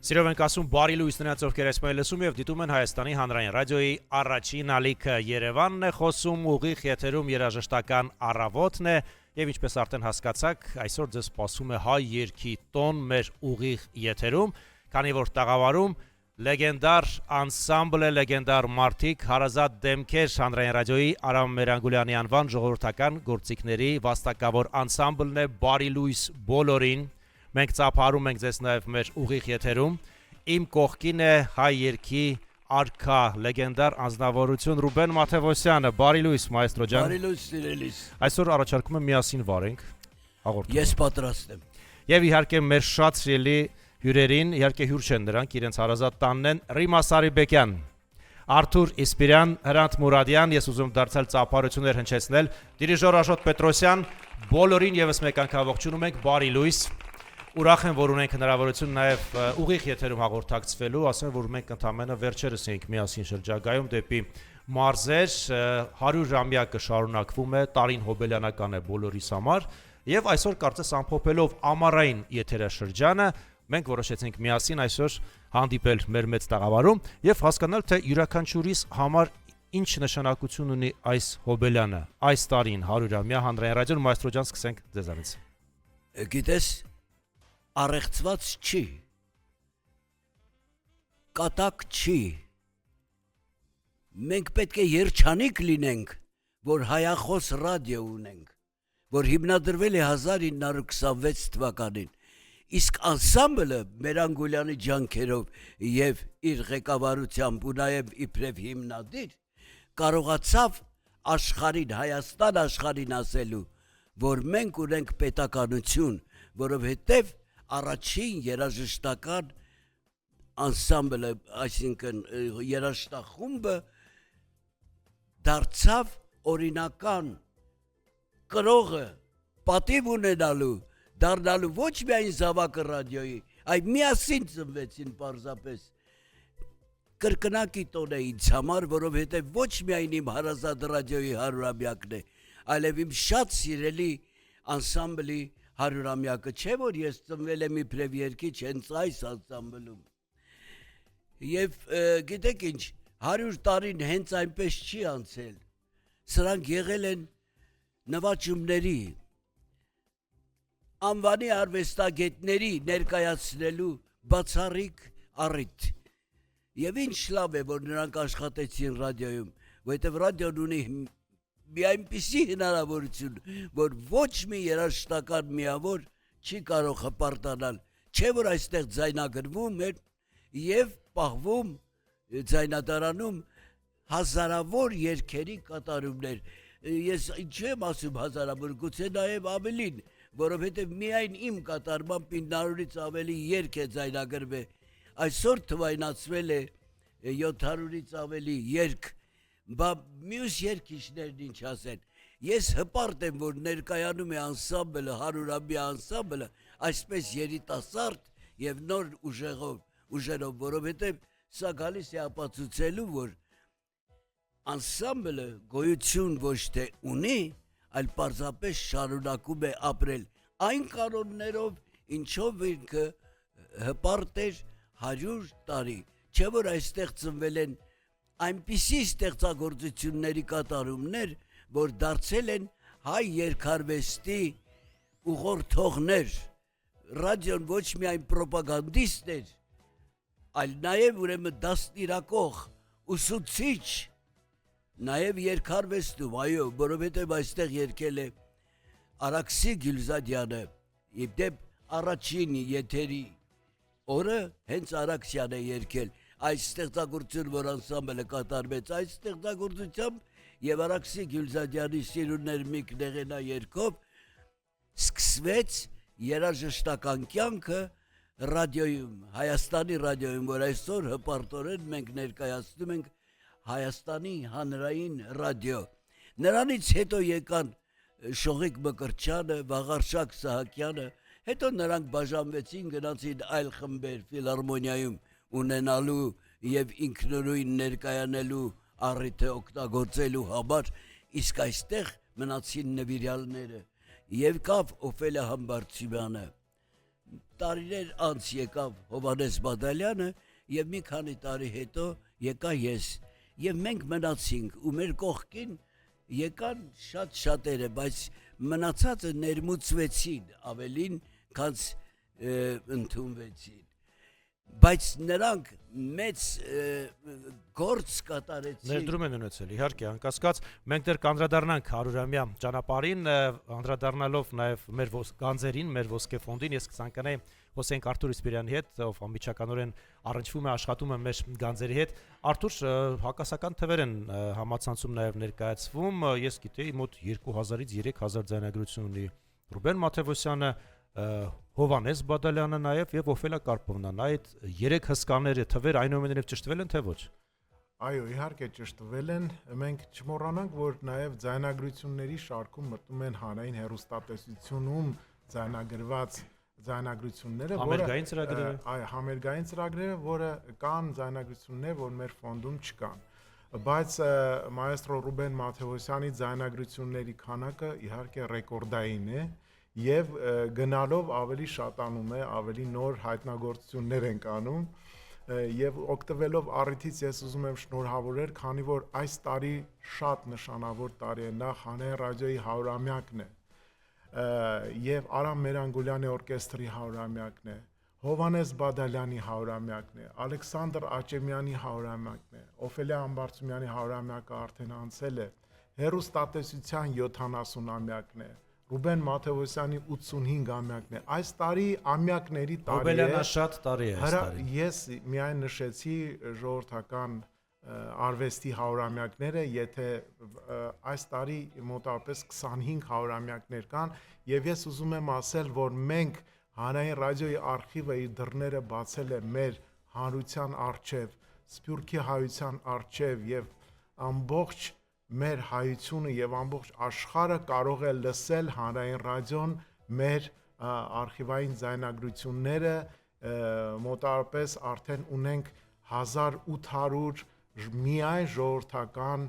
Սիրով ենք ասում բարի լույս նրանց, ովքեր այսօր լսում եւ դիտում են Հայաստանի հանրային ռադիոյի առաջին ալիքը Երևանն է խոսում, ուղիղ եթերում երաժշտական առավոտն է եւ ինչպես արդեն հասկացաք, այսօր ձեզ սպասում է հայ երգի տոն մեր ուղիղ եթերում, քանի որ տաղավարում լեգենդար անսամբլ է, լեգենդար մարդիկ, հարազատ դեմքեր հանրային ռադիոյի Արամ Մերանգուլյանի անվան ժողովրդական գործիքների վաստակավոր անսամբլն է, բարի լույս բոլորին։ Մենք ծափարում ենք ձեզ նաև մեր ուղիղ եթերում։ Իմ կողքին է հայ երգի արքա, լեգենդար անձնավորություն Ռուբեն Մաթևոսյանը։ Բարի լույս, մայստրո ջան։ Բարի լույս, սիրելիս։ Այսօր առաջարկում եմ միասին վարենք հաղորդումը։ Ես պատրաստ եմ։ Եվ իհարկե մեր շատ սիրելի հյուրերին, իհարկե հյուր չեն նրանք, իրենց հարազատ տանն են Ռիմա Սարիբեկյան, Արթուր Իսպիրյան, Հրանտ Մուրադյան, ես ուզում դարձել ծափարություններ հնչեցնել, դիրիժոր Աշոտ Պետրոսյան, բոլորին եւս մեկ անգամ ողջունում ենք, բարի լույս։ Ուրախ եմ, որ ունենք հնարավորություն նաև ուղիղ եթերում հաղորդակցվելու, ասեմ, որ մենք ընդամենը վերջերս ենք միասին շրջագայում դեպի մարզեր, 100-ամյակը շարունակվում է, տարին հոբելյանական է բոլորիս համար, եւ այսօր կարծես ամփոփելով ամառային եթերաշրջանը, մենք որոշեցինք միասին այսօր հանդիպել մեր մեծ տաղավարում եւ հասկանալ, թե յուրաքանչյուրիս համար ինչ նշանակություն ունի այս հոբելյանը, այս տարին 100-ամյա հանրային ռադիոն, մայստրո ջան, սկսենք ձեզանից։ Գիտես, առեղծված չի, կատակ չի, մենք պետք է երջանիկ լինենք, որ հայախոս ռադիո ունենք, որ հիմնադրվել է 1926 թվականին, իսկ անսամբլը Մերանգուլյանի ջանքերով և իր ղեկավարությամբ ու նաև իբրև հիմնադիր, կարողացավ աշխարհին, Հայաստան աշխարհին ասելու, որ մենք ունենք պետականություն, որովհետև առաջին երաժշտական անսամբլը, այսինքն երաժշտախումբը դարձավ օրինական կրողը, պատիվ ունենալու, դառնալու ոչ միայն զավակը ռադիոյի, այլ միասին ծնվեցին պարզապես կրկնակի տոն է ինձ համար, որովհետև ոչ միայն իմ հարազատ ռադիոյի 100-ամյակն է, այլև իմ շատ սիրելի անսամբլի 100-ամյակը չէ, որ ես ծնվել եմ իբրև երգիչ հենց այս անսամբլում։ Եվ գիտեք ինչ, 100 տարին հենց այնպես չի անցել։ Սրանք եղել են նվաճումների, անվանի արվեստագետների ներկայացնելու բացառիկ առիթ։ Եվ ինչ լավ է, որ նրանք աշխատեցին ռադիոյում, որովհետև ռադիոն ունի մի այնպիսի հնարավորություն, որ ոչ մի երաժշտական միավոր չի կարող հպարտանալ, չէ որ այստեղ ձայնագրվում են և պահվում ձայնադարանում հազարավոր երգերի կատարումներ, ես ինչու եմ ասում հազարավոր, գուցե նաև ավելին, որովհետև միայն իմ կատարմամբ 900-ից ավելի երգ է ձայնագրվել, այսօր թվայնացվել է 700-ից ավելի երգ, բա մյուս երգիչներն ինչ ասեն, ես հպարտ եմ, որ ներկայանում է անսամբլը, 100-ամյա անսամբլը, այսպես երիտասարդ և նոր ուժերով, որովհետև սա գալիս է ապացուցելու, որ անսամբլը գոյություն ոչ թե ունի, այլ պարզապես շարունակում է ապրել այն կանոններով, ինչով ինքը հպարտ էր 100 տարի, չէ որ այստեղ ծնվել են այնպիսի ստեղծագործությունների կատարումներ, որ դարձել են հայ երգարվեստի ուղղորդողներ, ռադիոն ոչ միայն պրոպագանդիստ էր, այլ նաև ուրեմն դաստիարակող, ուսուցիչ, նաև երգարվեստում, այո, որովհետև այստեղ երգել է Արաքսի Գյուլզադյանը, իբդեպ առաջին եթերի օրը հենց Արաքսյան է երգել, այս ստեղծագործություն, որ անսամբլը կատարվեց, այս ստեղծագործությամբ և Արաքսի Գյուլզադյանի Սիրուններ մի կնեղենա երգով սկսվեց երաժշտական կյանքը ռադիոյում, Հայաստանի ռադիոյում, որ այսօր հպարտորեն մենք ներկայացնում ենք Հայաստանի հանրային ռադիո։ Նրանից հետո եկան Շողիկ Մկրտչյանը, Վաղարշակ Սահակյանը, հետո նրանք բաժանվեցին, գնացին այլ խմբեր ֆիլհարմոնիայում ունենալու և ինքնուրույն ներկայանելու առիթը օգտագործելու համար, իսկ այստեղ մնացին նվիրյալները, և կավ Օֆելիա Համբարձումյանը, տարիներ անց եկավ Հովանես Բադալյանը եւ մի քանի տարի հետո եկա ես եւ մենք մնացինք ու մեր կողքին եկան շատ շատերը, բայց մնացածը ներմուծվեցին ավելին, քան ընդունվեցին։ Բայց նրանք մեծ գործ կատարեցին։ Ներդրում են ունեցել, իհարկե, անկասկած, մենք դեռ կանդրադառնանք 100-ամյա ճանապարհին, անդրադառնալով նաև մեր գանձերին, մեր ոսկե ֆոնդին, ես կցանկանայի խոսենք Արթուր Իսպիրյանի հետ, ով անմիջականորեն առնչվում է, աշխատում է մեր գանձերի հետ։ Արթուր, հակասական թվեր են համացանցում նաև ներկայացվում, ես գիտեի մոտ 2000-ից 3000 ձայնագրություն ունի Ռուբեն Մաթևոսյանը, Հովանես Բադալյանը նաև եւ Օֆելիա Կարպովնան, այդ 3 հսկաները թվեր այնուամենայնիվ ճշտվել են թե ոչ։ Այո, իհարկե ճշտվել են, մենք չմոռանանք, որ նաև ձայնագրությունների շարքում մտնում են հանրային հեռուստատեսությունում ձայնագրված ձայնագրությունները, Համերգային ծրագրերը։ Այո, համերգային ծրագրերը, որը կան ձայնագրություններ, որ մեր ֆոնդում չկան։ Բայց մայստրո Ռուբեն Մաթևոսյանի ձայնագրությունների քանակը իհարկե ռեկորդային է եւ գնալով ավելի շատանում է, ավելի նոր հայտնագործություններ են անում եւ օգտվելով առիթից ես ուզում եմ շնորհավորել, քանի որ այս տարի շատ նշանավոր տարի է, նախ հանրային ռադիոյի 100-ամյակն է եւ Արամ Մերանգուլյանի օրկեստրի 100-ամյակն է, Հովանես Բադալյանի 100-ամյակն է, Ալեքսանդր Աճեմյանի 100-ամյակն է, Օֆելիա Ամբարձումյանի 100-ամյակը արդեն անցել է, հեռուստատեսության 70-ամյակն է, Ռուբեն Մաթևոսյանի 85-ամյակն է։ Այս տարի ամյակների տարի է։ Հոբելյանը շատ տարի է այս տարի։ Ես միայն նշեցի ժողովրդական արվեստի 100-ամյակները, եթե այս տարի մոտավորապես 25 100-ամյակներ կան, եւ ես ուզում եմ ասել, որ մենք հանրային ռադիոյի արխիվը իր դռները բացել է մեր հանրության առջև, Սփյուռքի հայության առջև եւ ամբողջ մեր հայությունը եւ ամբողջ աշխարհը կարող է լսել հանրային ռադիոն մեր արխիվային ձայնագրությունները, մոտավորապես արդեն ունենք 1800 միայն ժողովրդական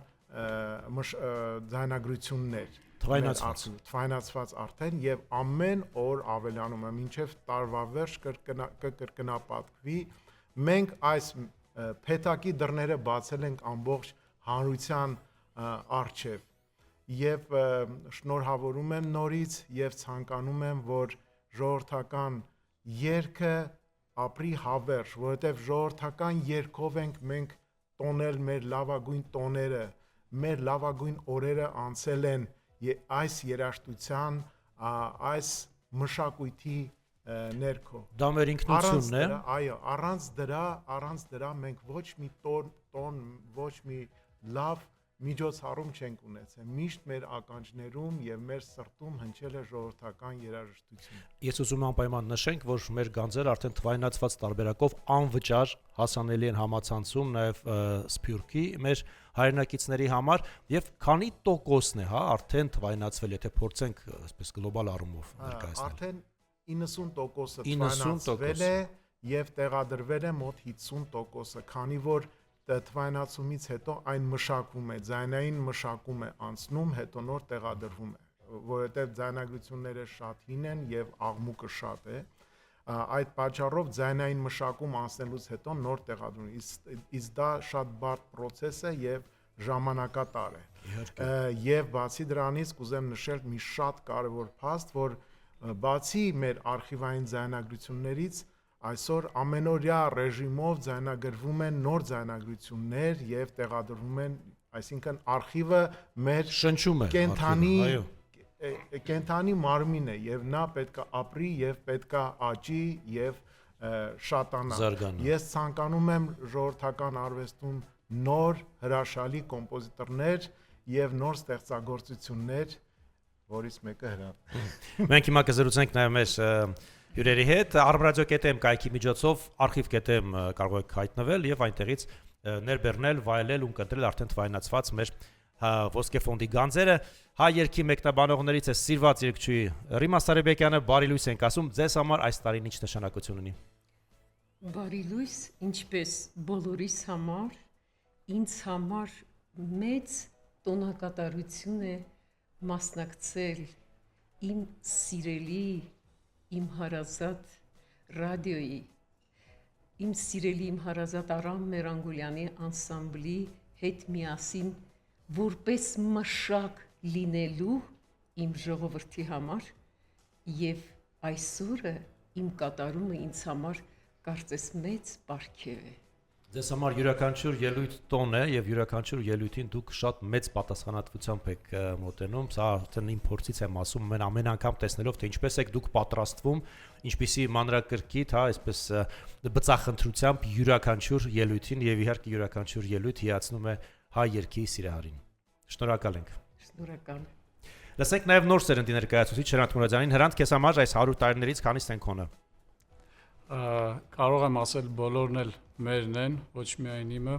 ձայնագրություններ թվայնացված արդեն եւ ամեն օր ավելանում է մինչեւ տարվա վերջ կկրկնապատկվի։ Մենք այս փեթակի դռները բացել ենք ամբողջ հանրության առջև եւ շնորհավորում եմ նորից եւ ցանկանում եմ, որ ժողովրդական երգը ապրի հավերժ, որովհետեւ ժողովրդական երգով ենք մենք տոնել մեր լավագույն տոները, մեր լավագույն օրերը անցել են այս երաժշտության, այս մշակույթի ներքո։ Դա մեր ինքնությունն է։ Այո, առանց դրա մենք ոչ մի տոն, ոչ մի լավ միջոցառում չենք ունեցել, միշտ մեր ականջներում եւ մեր սրտում հնչել է ժողովրդական երաժշտություն։ Ես ուզում եմ անպայման նշենք, որ մեր գանձերը արդեն թվայնացված տարբերակով անվճար հասանելի են համացանցում նաեւ Սփյուռքի մեր հայրենակիցների համար եւ քանի տոկոսն է, հա, արդեն թվայնացվել, եթե փորձենք այսպես գլոբալ առումով ներկայացնել։ Արդեն 90%-ը թվայնացվել է եւ տեղադրվել է մոտ 50%-ը, քանի որ թվայնացումից հետո այն մշակվում է, ձայնային մշակում է անցնում, հետո նոր տեղադրվում է, որովհետև ձայնագրությունները շատ հին են եւ աղմուկը շատ է, այդ պատճառով ձայնային մշակում անցնելուց հետո նոր տեղադրում, իսկ դա շատ բարդ process է եւ ժամանակատար է։ Եվ բացի դրանից կուզեմ նշել մի շատ կարևոր փաստ, որ բացի մեր արխիվային ձայնագրություններից այսօր ամենօրյա ռեժիմով ձայնագրվում են նոր ձայնագրություններ եւ տեղադրվում են, այսինքն արխիվը մեր շնչում է կենթանի մարմին է եւ նա պետք է ապրի եւ պետք է աճի եւ շատանա։ Ես ցանկանում եմ ժողովրդական արվեստում նոր հրաշալի կոմպոզիտորներ եւ նոր ստեղծագործություններ, որից մեկը հրապ։ Մենք հիմա կզրուցենք նաեւ մեր հյուրերի հետ arbradio.am կայքի միջոցով archive.am կարող եք հայտնվել եւ այնտեղից ներբեռնել, վայելել ու կընտրել արդեն թվայնացված մեր ոսկե ֆոնդի գանձերը։ Հայ երգի մեկնաբանողներից է սիրված երգչուհի Ռիմա Սարիբեկյանը, բարի լույս ենք ասում, ձեզ համար այս տարին ինչ նշանակություն ունի։ Բարի լույս, ինչպես բոլորիս համար, ինձ համար մեծ տոնակատարություն է մասնակցել իմ սիրելի, իմ հարազատ ռադիոյի իմ սիրելի իմ հարազատ Արամ Մերանգուլյանի անսամբլի հետ միասին որպես մշակ լինելու իմ ժողովրդի համար եւ այսօրը իմ կատարումը ինձ համար կարծես մեծ պարգև է։ Ձեզ համար յուրաքանչյուր ելույթ տոն է եւ յուրաքանչյուր ելույթին դուք շատ մեծ պատասխանատվությամբ եք մոտենում, սա արդեն իմ փորձից եմ ասում, ամեն անգամ տեսնելով թե ինչպես եք դուք պատրաստվում, ինչպիսի մանրակրկիտ, այսպես բծախնդրությամբ յուրաքանչյուր ելույթին եւ իհարկե յուրաքանչյուր ելույթ հիացնում է հայ երկի սիրահարին։ Շնորհակալ ենք։ Շնորհակալ։ Լսենք նաեւ նոր սերնդի ներկայացուցիչ Հրանտ Մուրադյանին։ Հրանտ, քեզ համար այս 100 տարիներից քանիսն են քոնը։ Կարող եմ ասել բոլորն էլ մերն են, ոչ միայն իմը,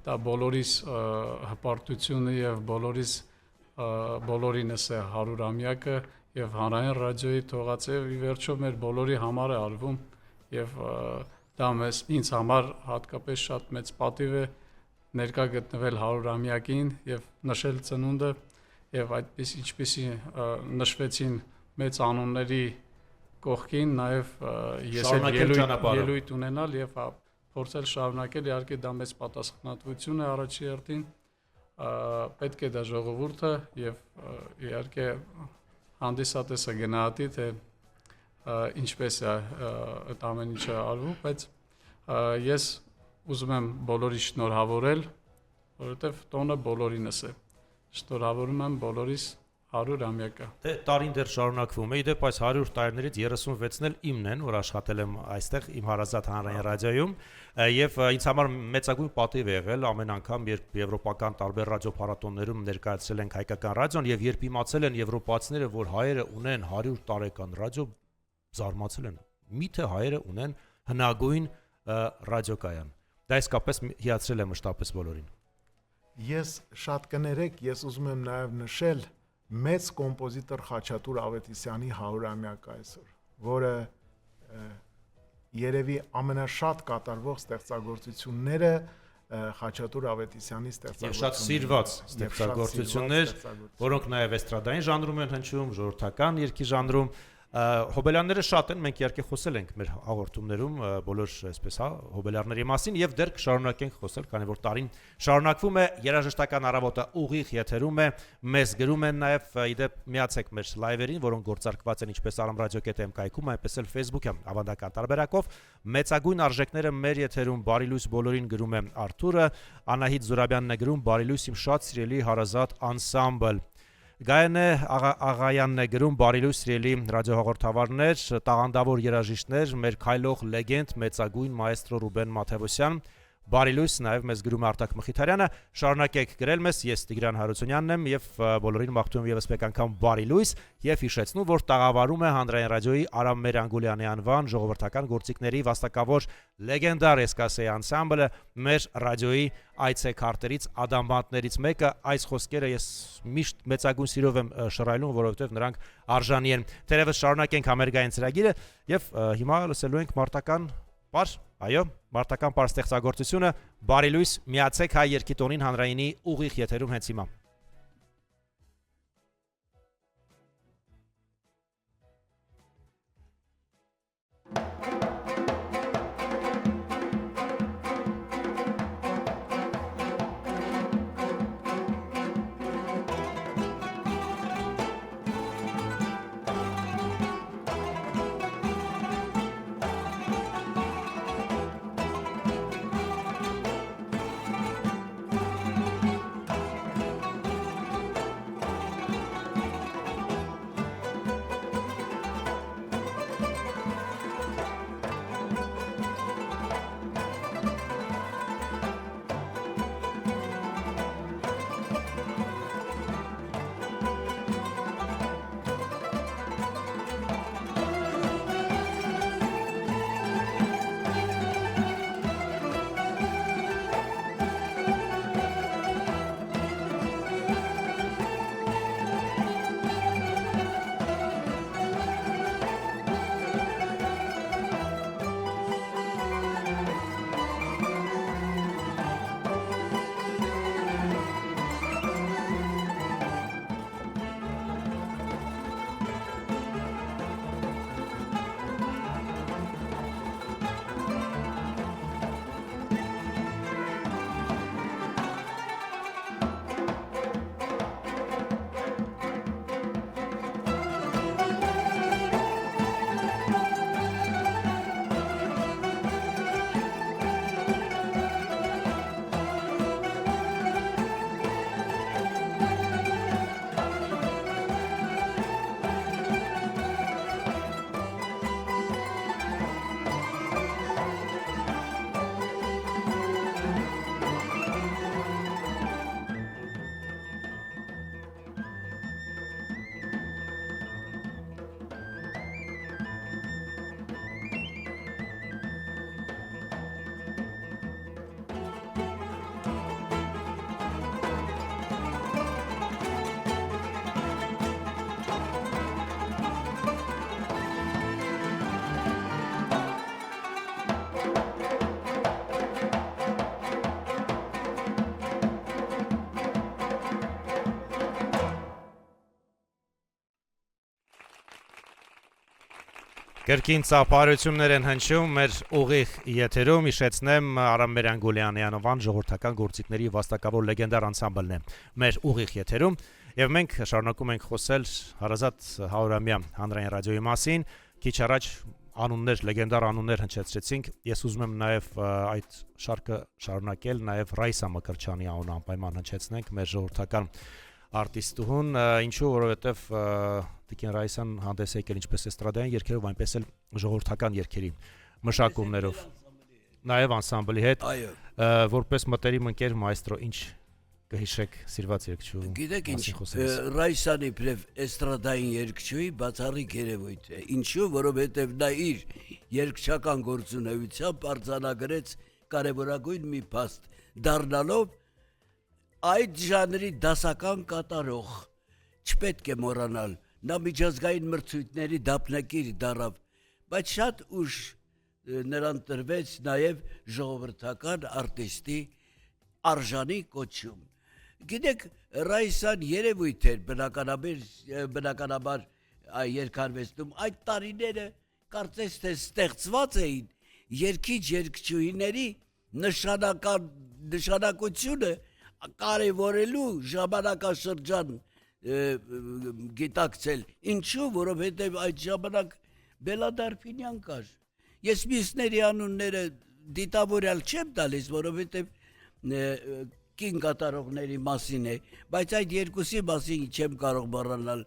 դա բոլորիս հպարտությունը եւ բոլորինս է 100-ամյակը եւ հանրային ռադիոյի թողած է ի վերջո մեր բոլորի համար է արվում եւ դա ինձ համար հատկապես շատ մեծ պատիվ է ներկա գտնվել 100-ամյակին եւ նշել ծնունդը եւ այդպես ինչպեսի նշվեցին մեծ անունների կողքին նաև ես ելույթ ունենալ եւ փորձել շարունակել, իհարկե դա մեծ պատասխանատվություն է առաջի հերթին, պետք է դա ժողովուրդը եւ իհարկե հանդիսատեսը գնահատի, թե ինչպես է այդ ամեն ինչը արվում, բայց ես ուզում եմ բոլորի շնորհավորել, որովհետեւ տոնը բոլորինս է, շնորհավորում եմ բոլորիս 100-ամյակը։ Դե տարին դեռ շարունակվում է, իդեպ այս 100 տարիներից 36-ն էլ իմն են, որ աշխատել եմ այստեղ իմ հարազատ հանրային ռադիոյում, եւ ինձ համար մեծագույն պատիվ է եղել ամեն անգամ, երբ եվրոպական տարբեր ռադիոփառատոներում ներկայացրել ենք հայկական ռադիոն եւ երբ իմացել են եվրոպացիները, որ հայերը ունեն 100 տարեկան ռադիո, զարմացել են։ Միթե հայերը ունեն հնագույն ռադիոկայան։ Դա իսկապես հիացրել է մշտապես բոլորին։ Ես շատ կներեք, ես ուզում եմ նաեւ նշել մեծ կոմպոզիտոր Խաչատուր Ավետիսյանի 100-ամյակը այսօր, որը երևի ամենաշատ կատարվող ստեղծագործությունները Խաչատուր Ավետիսյանի ստեղծագործությունները։ Եվ շատ սիրված ստեղծագործություններ, որոնք նաև էստրադային ժանրում են հնչում, ժողովրդական երգի ժանրում։ Հոբելյանները շատ են, մենք իհարկե խոսել ենք մեր հաղորդումներում բոլոր այսպես հոբելյարների մասին եւ դեռ կշարունակենք խոսել, քանի որ տարին շարունակվում է, երաժշտական առավոտը ուղիղ եթերում է, մեզ գրում են նաեւ իդեպ միացեք մեր լայվերին, որոնք գործարկված են ինչպես aramradio.am կայքում, այնպես էլ Facebook-ում ավանդական տարբերակով։ Մեծագույն արժեքները մեր եթերում բարի լույս բոլորին գրում է Արթուրը, Անահիտ Զուրաբյանն է գրում բարի լույս իմ շատ սիրելի հարազատ անսամբլ։ Գայանե Աղայանն է գրում բարի լույս սիրելի ռադիոհաղորդավարներ, տաղանդավոր երաժիշտներ, մեր քայլող լեգենդ մեծագույն մայստրո Ռուբեն Մաթևոսյան, բարի լույս նաև մեզ գրում է Արտակ Մխիթարյանը, շարունակեք գրել մեզ, ես Տիգրան Հարությունյանն եմ եւ բոլորին մաղթում եւս մեկ անգամ բարի լույս եւ հիշեցնում, որ տաղավարում է հանրային ռադիոյի Արամ Մերանգուլյանի անվան ժողովրդական գործիքների վաստակավոր լեգենդար Էսկասեի անսամբլը, մեր ռադիոյի այցեքարտերից ադամբանտներից մեկը, այս խոսքերը ես միշտ մեծագույն սիրով եմ շռայլում, որովհետեւ նրանք արժանի են։ Թերևս շարունակենք համերգային ծրագիրը եւ հիմա լսելու ենք մարտական պար, այո, մարտական պար ստեղծագործությունը, բարի լույս, միացեք հայ երգի տոնին հանրայինի ուղիղ եթերում հենց հիմա։ Կրկին ծափարություններ են հնչում մեր ուղիղ եթերում, հիշեցնեմ Արամ Մերանգոլյանի անվան ժողովրդական գործիքների վաստակավոր լեգենդար անսամբլն է մեր ուղիղ եթերում, եւ մենք շարունակում ենք խոսել Հարազատ Հարամյա հանրային ռադիոյի մասին, քիչ առաջ անուններ, լեգենդար անուններ հնչեցրեցինք, ես ուզում եմ նաեւ այդ շարքը շարունակել, նաեւ Ռայսա Մկրտչյանի անունը անպայման հնչեցնենք մեր ժողովրդական արտիստուհուն, ինչու որովհետև Տիկին Ռայսան հանդես եկել ինչպես էստրադային երգերով, այնպես էլ ժողովրդական երգերի մշակումներով, նաև անսամբլի հետ, որպես մտերիմ ընկեր մայստրո, ինչ կհիշեք սիրված երգչու։ Գիտեք ինչ, Ռայսանի իբրև էստրադային երգչուի բացառիկ երևույթ է, ինչու, որովհետև նա իր երգչական գործունեությամբ արձանագրեց կարևորագույն մի փաստ, դառնալով այդ ժանրի դասական կատարող, չպետք է մոռանալ, նա միջազգային մրցույթների դափնեկիր դառավ, բայց շատ ուշ նրան տրվեց նաև ժողովրդական արտիստի արժանի կոչում։ Գիտեք, Ռայսան երևույթ էր բնականաբար երգարվեստում, այդ տարիները կարծես թե ստեղծված էին երգիչ երգչուհիների նշանակությունը կարևորելու ժամանակաշրջան գիտակցել, ինչու, որովհետև այդ ժամանակ Բելադարփինյան կար, ես մյուսների անունները դիտավորյալ չեմ տալիս, որովհետև կին կատարողների մասին է, բայց այդ երկուսի մասին չեմ կարող մոռանալ,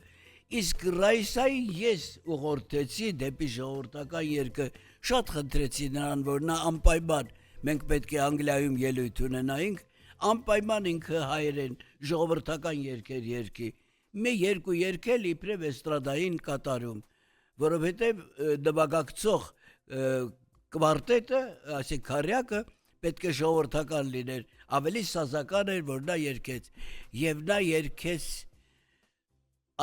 իսկ Ռայսային ես ուղղորդեցի դեպի ժողովրդական երգը, շատ խնդրեցի նրան, որ նա անպայման, մենք պետք է Անգլիայում ելույթ ունենայինք, անպայման ինքը հայերեն ժողովրդական երգեր երգի, մի երկու երգել իբրև էստրադային կատարում, որովհետև նվագակցող կվարտետը, այսինքն քարյակը պետք է ժողովրդական լիներ, ավելի սազական էր, որ նա երգեց, եւ նա երգեց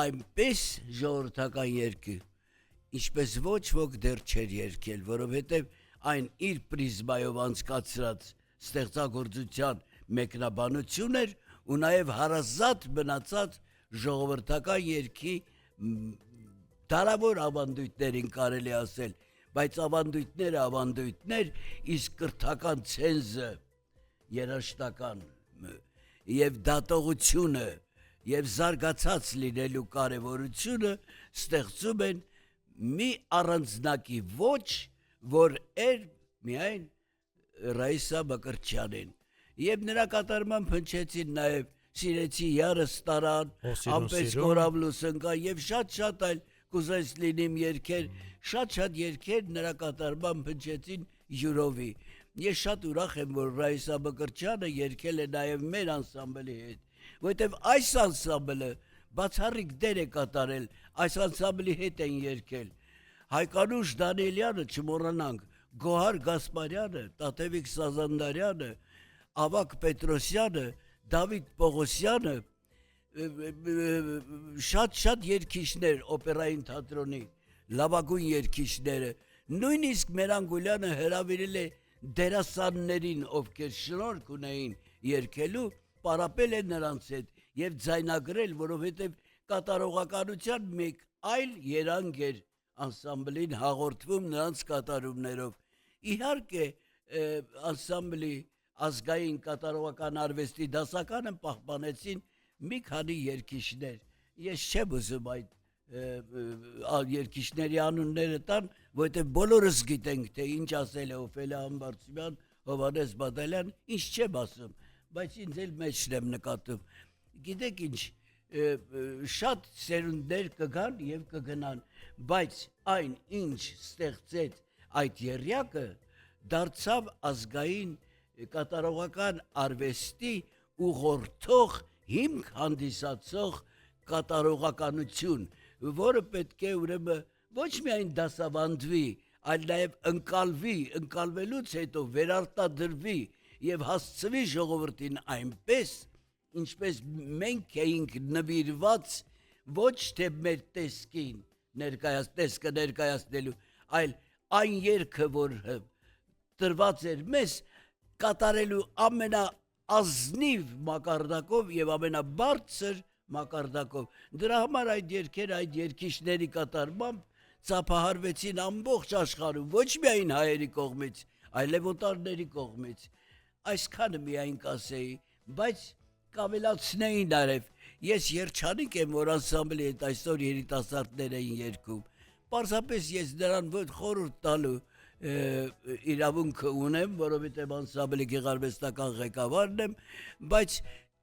այնպես ժողովրդական երգը, ինչպես ոչ ոք դեռ չէր երգել, որովհետև այն իր պրիզմայով անցկացրած ստեղծագործության մեկնաբանություն էր ու նաև հարազատ մնացած ժողովրդական երգի դարավոր ավանդույթներին կարելի ասել, բայց ավանդույթներ, իսկ կրթական ցենզը, երաժշտական եւ դատողությունը եւ զարգացած լինելու կարեւորությունը ստեղծում են մի առանձնակի ոչ, որ միայն Ռայսա Մկրտչյանին եւ նրա կատարմամբ հնչեցին նաեւ Սիրեցի յարս տարան, ամպես կորավլուս ընկա եւ շատ այլ կուզես լինիմ երգեր, շատ երգեր նրա կատարմամբ հնչեցին յուրովի։ Ես շատ ուրախ եմ, որ Ռայսա Մկրտչյանը երգել է նաեւ մեր անսամբլի հետ, որովհետեւ այս անսամբլը բացառիկ դեր է կատարել, այս անսամբլի հետ են երգել Հայկանուշ Դանիելյանը, չմոռանանք, Գոհար Գասպարյանը, Տաթևիկ Սազանդարյանը, Ավակ Պետրոսյանը, Դավիթ Պողոսյանը, շատ երգիչներ օպերային թատրոնի, լավագույն երգիչները, նույնիսկ Մերանգոլյանը հրավիրել է դերասաններին, ովքեր շնորհք ունեին երգելու, պարապել է նրանց հետ եւ ձայնագրել, որովհետեւ կատարողականության մեկ այլ երանգ էր անսամբլին հաղորդվում նրանց կատարումներով։ Իհարկե, անսամբլի ազգային կատարողական արվեստի դասականը պահպանեցին մի քանի երգիչներ։ Ես չեմ ուզում այդ երգիչների անունները տան, որովհետև բոլորս գիտենք, թե ինչ ասել է Օֆելիա Համբարձումյան, Հովհաննես Բադալյան, ինչ չեմ ասում, բայց ինձ էլ մեջն եմ նկատում։ Գիտեք ինչ, շատ սերունդներ կգան եւ կգնան, բայց այն ինչ ստեղծեց այդ եռյակը դարձավ ազգային կատարողական արվեստի ուղղորդող հիմք հանդիսացող կատարողականություն, որը պետք է ուրեմն ոչ միայն դասավանդվի, այլ նաև ընկալվելուց հետո վերարտադրվի եւ հասցվի ժողովրդին այնպես, ինչպես մենք էինք նվիրված ոչ թե մեր տեսքին ներկայացնելու, այլ այն երգը, որ տրված էր մեզ, կատարելու ամենաազնիվ մակարդակով եւ ամենաբարձր մակարդակով։ Դրա համար այդ երգերը այդ երգիչների կատարմամբ ծափահարվեցին ամբողջ աշխարհում, ոչ միայն հայերի կողմից, այլև օտարների կողմից։ Այսքանը միայն կասեի, բայց կավելացնեի նաև, ես երջանիկ եմ, որ անսամբլի հետ այսօր երիտասարդներ էին երգում։ Պարզապես ես նրան ոչ խորհուրդ տալու իրավունքը ունեմ, որովհետև անսամբլի գեղարվեստական ղեկավարն եմ, բայց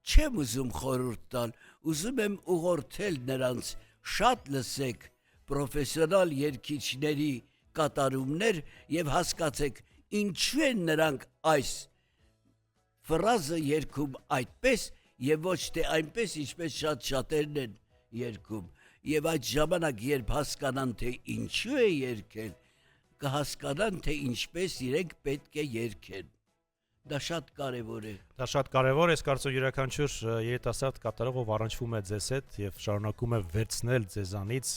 չեմ ուզում խորհուրդ տալ, ուզում եմ ուղղորդել նրանց, շատ լսեք պրոֆեսիոնալ երգիչների կատարումներ եւ հասկացեք ինչու են նրանք այս ֆրազը երգում այդպես եւ ոչ թե այնպես, ինչպես շատերն են երգում։ Եվ այդ ժամանակ, երբ հասկանան, թե ինչու է երգել, կհասկանան, թե ինչպես իրենք պետք է երգեն։ Դա շատ կարևոր է։ Դա շատ կարևոր է, ես կարծում յուրաքանչյուր երիտասարդ կատարողով առնչվում է ձեզ հետ եւ շարունակում է վերցնել ձեզանից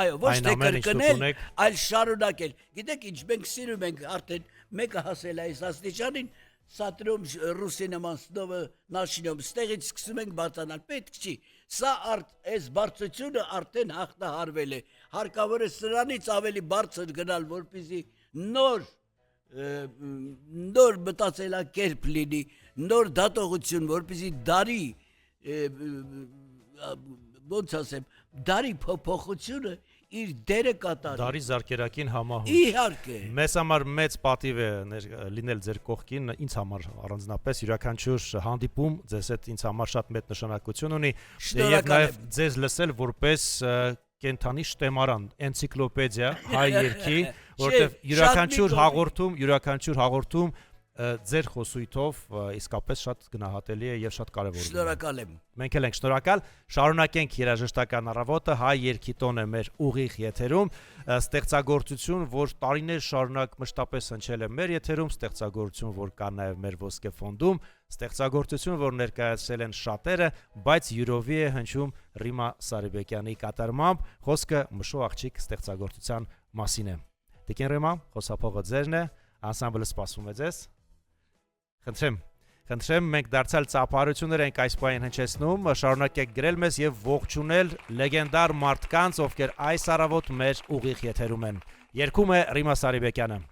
այո, ոչ թե կրկնել, այլ շարունակել։ Գիտեք ինչ, մենք սիրում ենք արդեն մեկը հասել է այս աստիճանին, Սատրում ռուսինը մանսնովը նաշինում, ստեղից սկսում ենք բարձանալ, պետք չի, սա այս բարձությունը արդեն հաղթահարվել է, հարկավոր է սրանից ավելի բարձր գնալ, որպեսզի նոր մտածելակերպ լինի, նոր դատողություն, որպեսզի դարի փոփոխությունը իր դերը կատարի։ Դարի զարկերակին համահունչ։ Իհարկե։ Մեզ համար մեծ պատիվ է լինել ձեր կողքին, ինձ համար առանձնապես յուրաքանչյուր հանդիպում ձեզ հետ ինձ համար շատ մեծ նշանակություն ունի եւ նաեւ ձեզ լսել որպես կենթանի շտեմարան, էնցիկլոպեդիա հայ երգի, որտեղ յուրաքանչյուր հաղորդում ձեր խոսույթով իսկապես շատ գնահատելի է եւ շատ կարեւոր է։ Շնորհակալ եմ։ Մենք էլ ենք շնորհակալ։ Շարունակենք երաժշտական առավոտը, հայ երգի տոնը մեր ուղիղ եթերում, ստեղծագործություն, որ տարիներ շարունակ մշտապես հնչել է մեր եթերում, ստեղծագործություն, որ կա նաեւ մեր ոսկե ֆոնդում, ստեղծագործություն, որ ներկայացրել են շատերը, բայց յուրովի է հնչում Ռիմա Սարիբեկյանի կատարմամբ, խոսքը Մշո աղջիկ ստեղծագործության մասին է։ Տիկին Ռիմա, խոսափողը ձերն է, անսամբլը սպասում է ձեզ։ Խնդրեմ, մենք դարձյալ ծափահարություններ ենք այս պահին հնչեցնում, շարունակեք գրել մեզ եւ ողջունել լեգենդար մարդկանց, ովքեր այս առավոտ մեր ուղիղ եթերում են։ Երգում է Ռիմա Սարիբեկյանը։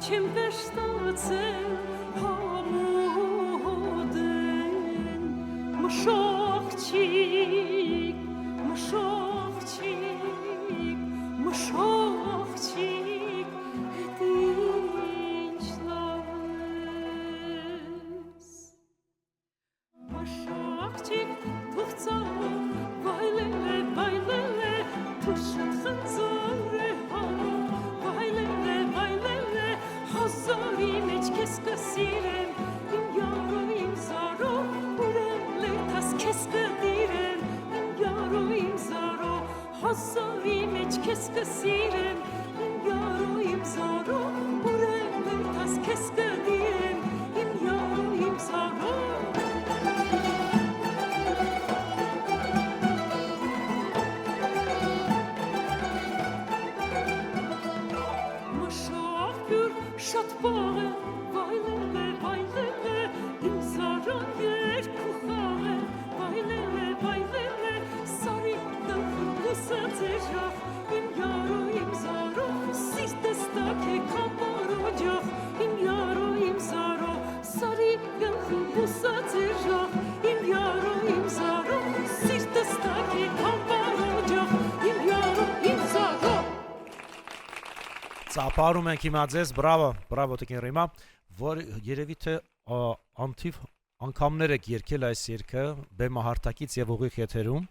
չեմ վերստացել համոդեն մշողջիկ հետ ինչ լավ ես մշողջիկ թողցավ վայլել է թուր շատ խնձոր է հանում վայլել է հազարի մեջ քեզ կսիրեմ իմ յարո իմ զարո ուրել է տաս քեզ կդիրեմ իմ յարո իմ զարո հազարի մեջ քեզ կսիրեմ իմ յարո իմ զարո ուրել է տաս քեզ կդիրեմ իմ յարո իմ զարո Շատ բաղ է, վայլել է, իմ զարան երկու խաղ է, վայլել է, սարի դախը լուսած է ժախ, իմ յարո, իմ զարո, սիրտս տակ է կամարոջախ, իմ յարո, իմ զարո, սարի դախը լուսած է ժախ, իմ յարո, իմ զարո, սիրտս տակ է կամարոջախ, իմ յարո, իմ զարո Ծափարում ենք հիմա ձեզ, բրավո տիկին Ռիմա, որ երևի թե անթիվ անգամներ եք երգել այս երգը բեմահարտակից եւ ուղիղ եթերում։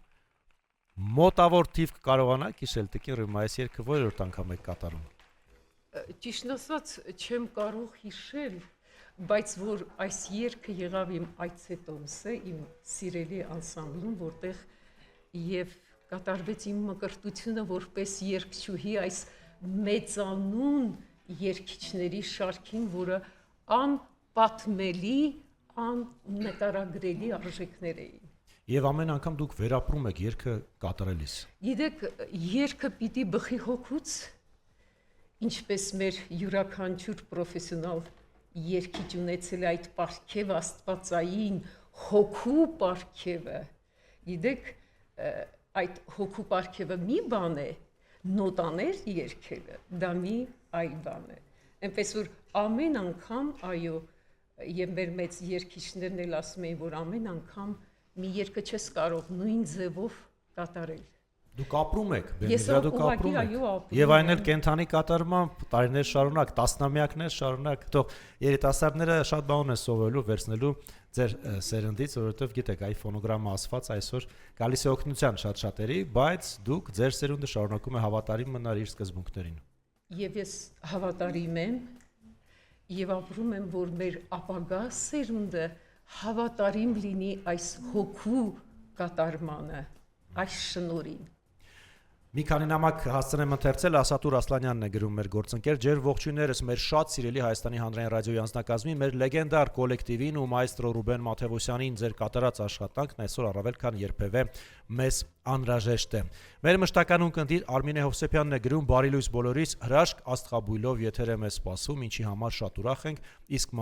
Մոտավոր թիվ կարողանաք հիշել տիկին Ռիմա այս երգը որորդ անգամ եք կատարում։ Ճիշտ ասած չեմ կարող հիշել, բայց որ այս երգը եղավ իմ այցետոմսը, իմ սիրելի անսամբլում, որտեղ եւ կատարվեց իմ մկրտությունը որպես երգչուհի այս մեծանուն երգիչների շարքին, որը անպատմելի, աննկարագրելի արժեքներ էին։ Եվ ամեն անգամ դուք վերապրում եք երգը կատարելիս։ Գիտեք, երգը պիտի բխի հոգուց, ինչպես մեր յուրաքանչյուր պրոֆեսիոնալ երգիչ ունեցել այդ պարգև աստվածային հոգու պարգևը։ Գիտեք, այդ հոգու պարգևը մի բան է, նոտաներ երգելը, դա մի այլ բան է։ Այնպես որ ամեն անգամ, այո, եւ մեր մեծ երգիչներն էլ ասում էին, որ ամեն անգամ մի երգը չես կարող նույն ձևով կատարել։ Դուք ապրում եք, Ես դուք ապրում եք։ այո, ապրում Եվ այն էլ կենթանի կատարմամբ տարիներ շարունակ, տասնամյակներ շարունակ, թող երիտասարդները շատ բան են սովորելու, վերցնելու ձեր սերնդից, որովհետև գիտեք, այ ֆոնոգրամը ասված այսօր գալիս է օգնության շատ-շատերի, բայց դուք ձեր սերունդը շարունակում է հավատարիմ մնալ իր սկզբունքներին։ Եվ ես հավատարիմ եմ եւ ապրում եմ, որ մեր ապագա սերունդը հավատարիմ լինի այս հոգու կատարմանը, այս շնորհին։ Մի քանի նամակ հասցնեմ ընթերցել, Ասատուր Ասլանյանն է գրում մեր գործընկեր, ջեր ողջույններս մեր շատ սիրելի Հայաստանի հանրային ռադիոյի անձնակազմին, մեր լեգենդար կոլեկտիվին ու մայստրո Ռուբեն Մաթևոսյանին ձեր կատարած աշխատանքն այսօր առավել քան երբևէ մեզ անհրաժեշտ է։ Մեր մշտական ունկնդիր Արմինե Հովսեփյանն է գրում, բարի լույս բոլորիս, հրաշք աստղաբույլով եթեր է մեզ սպասում, ինչի համար շատ ուրախ ենք, իսկ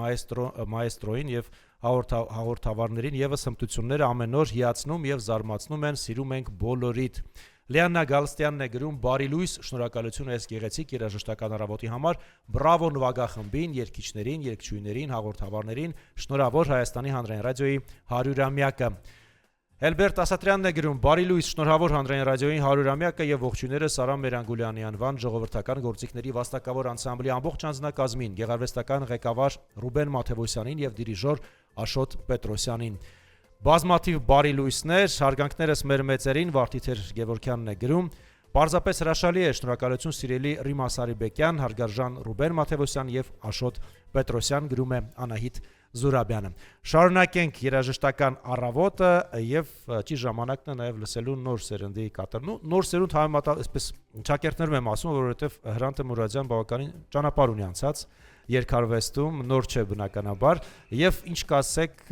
մայստրոին եւ հաղորդավարներին եւս հմտությունները ամեն օր հիացնում եւ զարմացնում են, սիրում ենք բոլորիդ։ Լիաննա Գալստյանն է գրում, բարի լույս, շնորհակալություն այս գեղեցիկ երաժշտական առավոտի համար, բրավո նվագախմբին, երգիչներին, երգչուհիներին, հաղորդավարներին, շնորհավոր Հայաստանի հանրային ռադիոյի 100-ամյակը։ Հելբերտ Ասատրյանն է գրում, բարի լույս, շնորհավոր հանրային ռադիոյի 100-ամյակը եւ ողջույնները Սարամ Մերանգուլյանի անվան ժողովրդական գործիքների վաստակավոր անսամբլի ամբողջ անձնակազմին, գեղարվեստական ղեկավար Ռուբեն Մաթևոսյանին եւ դիրիժոր Աշոտ Պետրոսյանին։ Բազմաթիվ բարի լույսներ, հարգանքներս մեր մեծերին, Վարդիթեր Գևորգյանն է գրում, պարզապես հրաշալի է, շնորհակալություն սիրելի Ռիմա Սարիբեկյան, հարգարժան Ռուբեն Մաթևոսյան եւ Աշոտ Պետրոսյան, գրում է Անահիտ Զուրաբյանը։ Շարունակենք երաժշտական առավոտը եւ ճիշտ ժամանակն է նաեւ լսելու նոր սերնդի կատարում։ Նոր սերունդ համեմատալ, այսպես ճակերտներում եմ ասում, որովհետեւ Հրանտը Մուրադյան բավականին ճանապարհ ունի անցած երկարվեստում, նոր չէ բնականաբար, եւ ինչ կասեք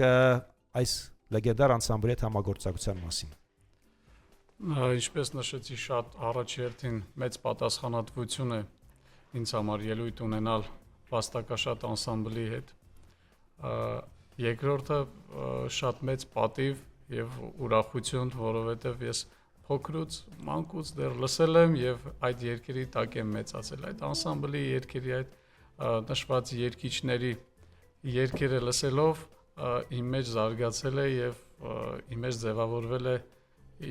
այս լեգենդար անսամբլի հետ համագործակցության մասին։ Ինչպես նշեցի, շատ առաջերտին մեծ պատասխանատվություն է ինձ համար ելույթ ունենալ վաստակաշատ անսամբլի հետ։ Երկրորդը շատ մեծ պատիվ եւ ուրախություն, որովհետեւ ես փոքրուց մանկուց դեռ լսել եմ եւ այդ երկերի տակ եմ մեծացել, այդ անսամբլի երկերի այդ նշված երգիչների երգերը լսելով իմ մեջ զարգացել է եւ իմ մեջ ձևավորվել է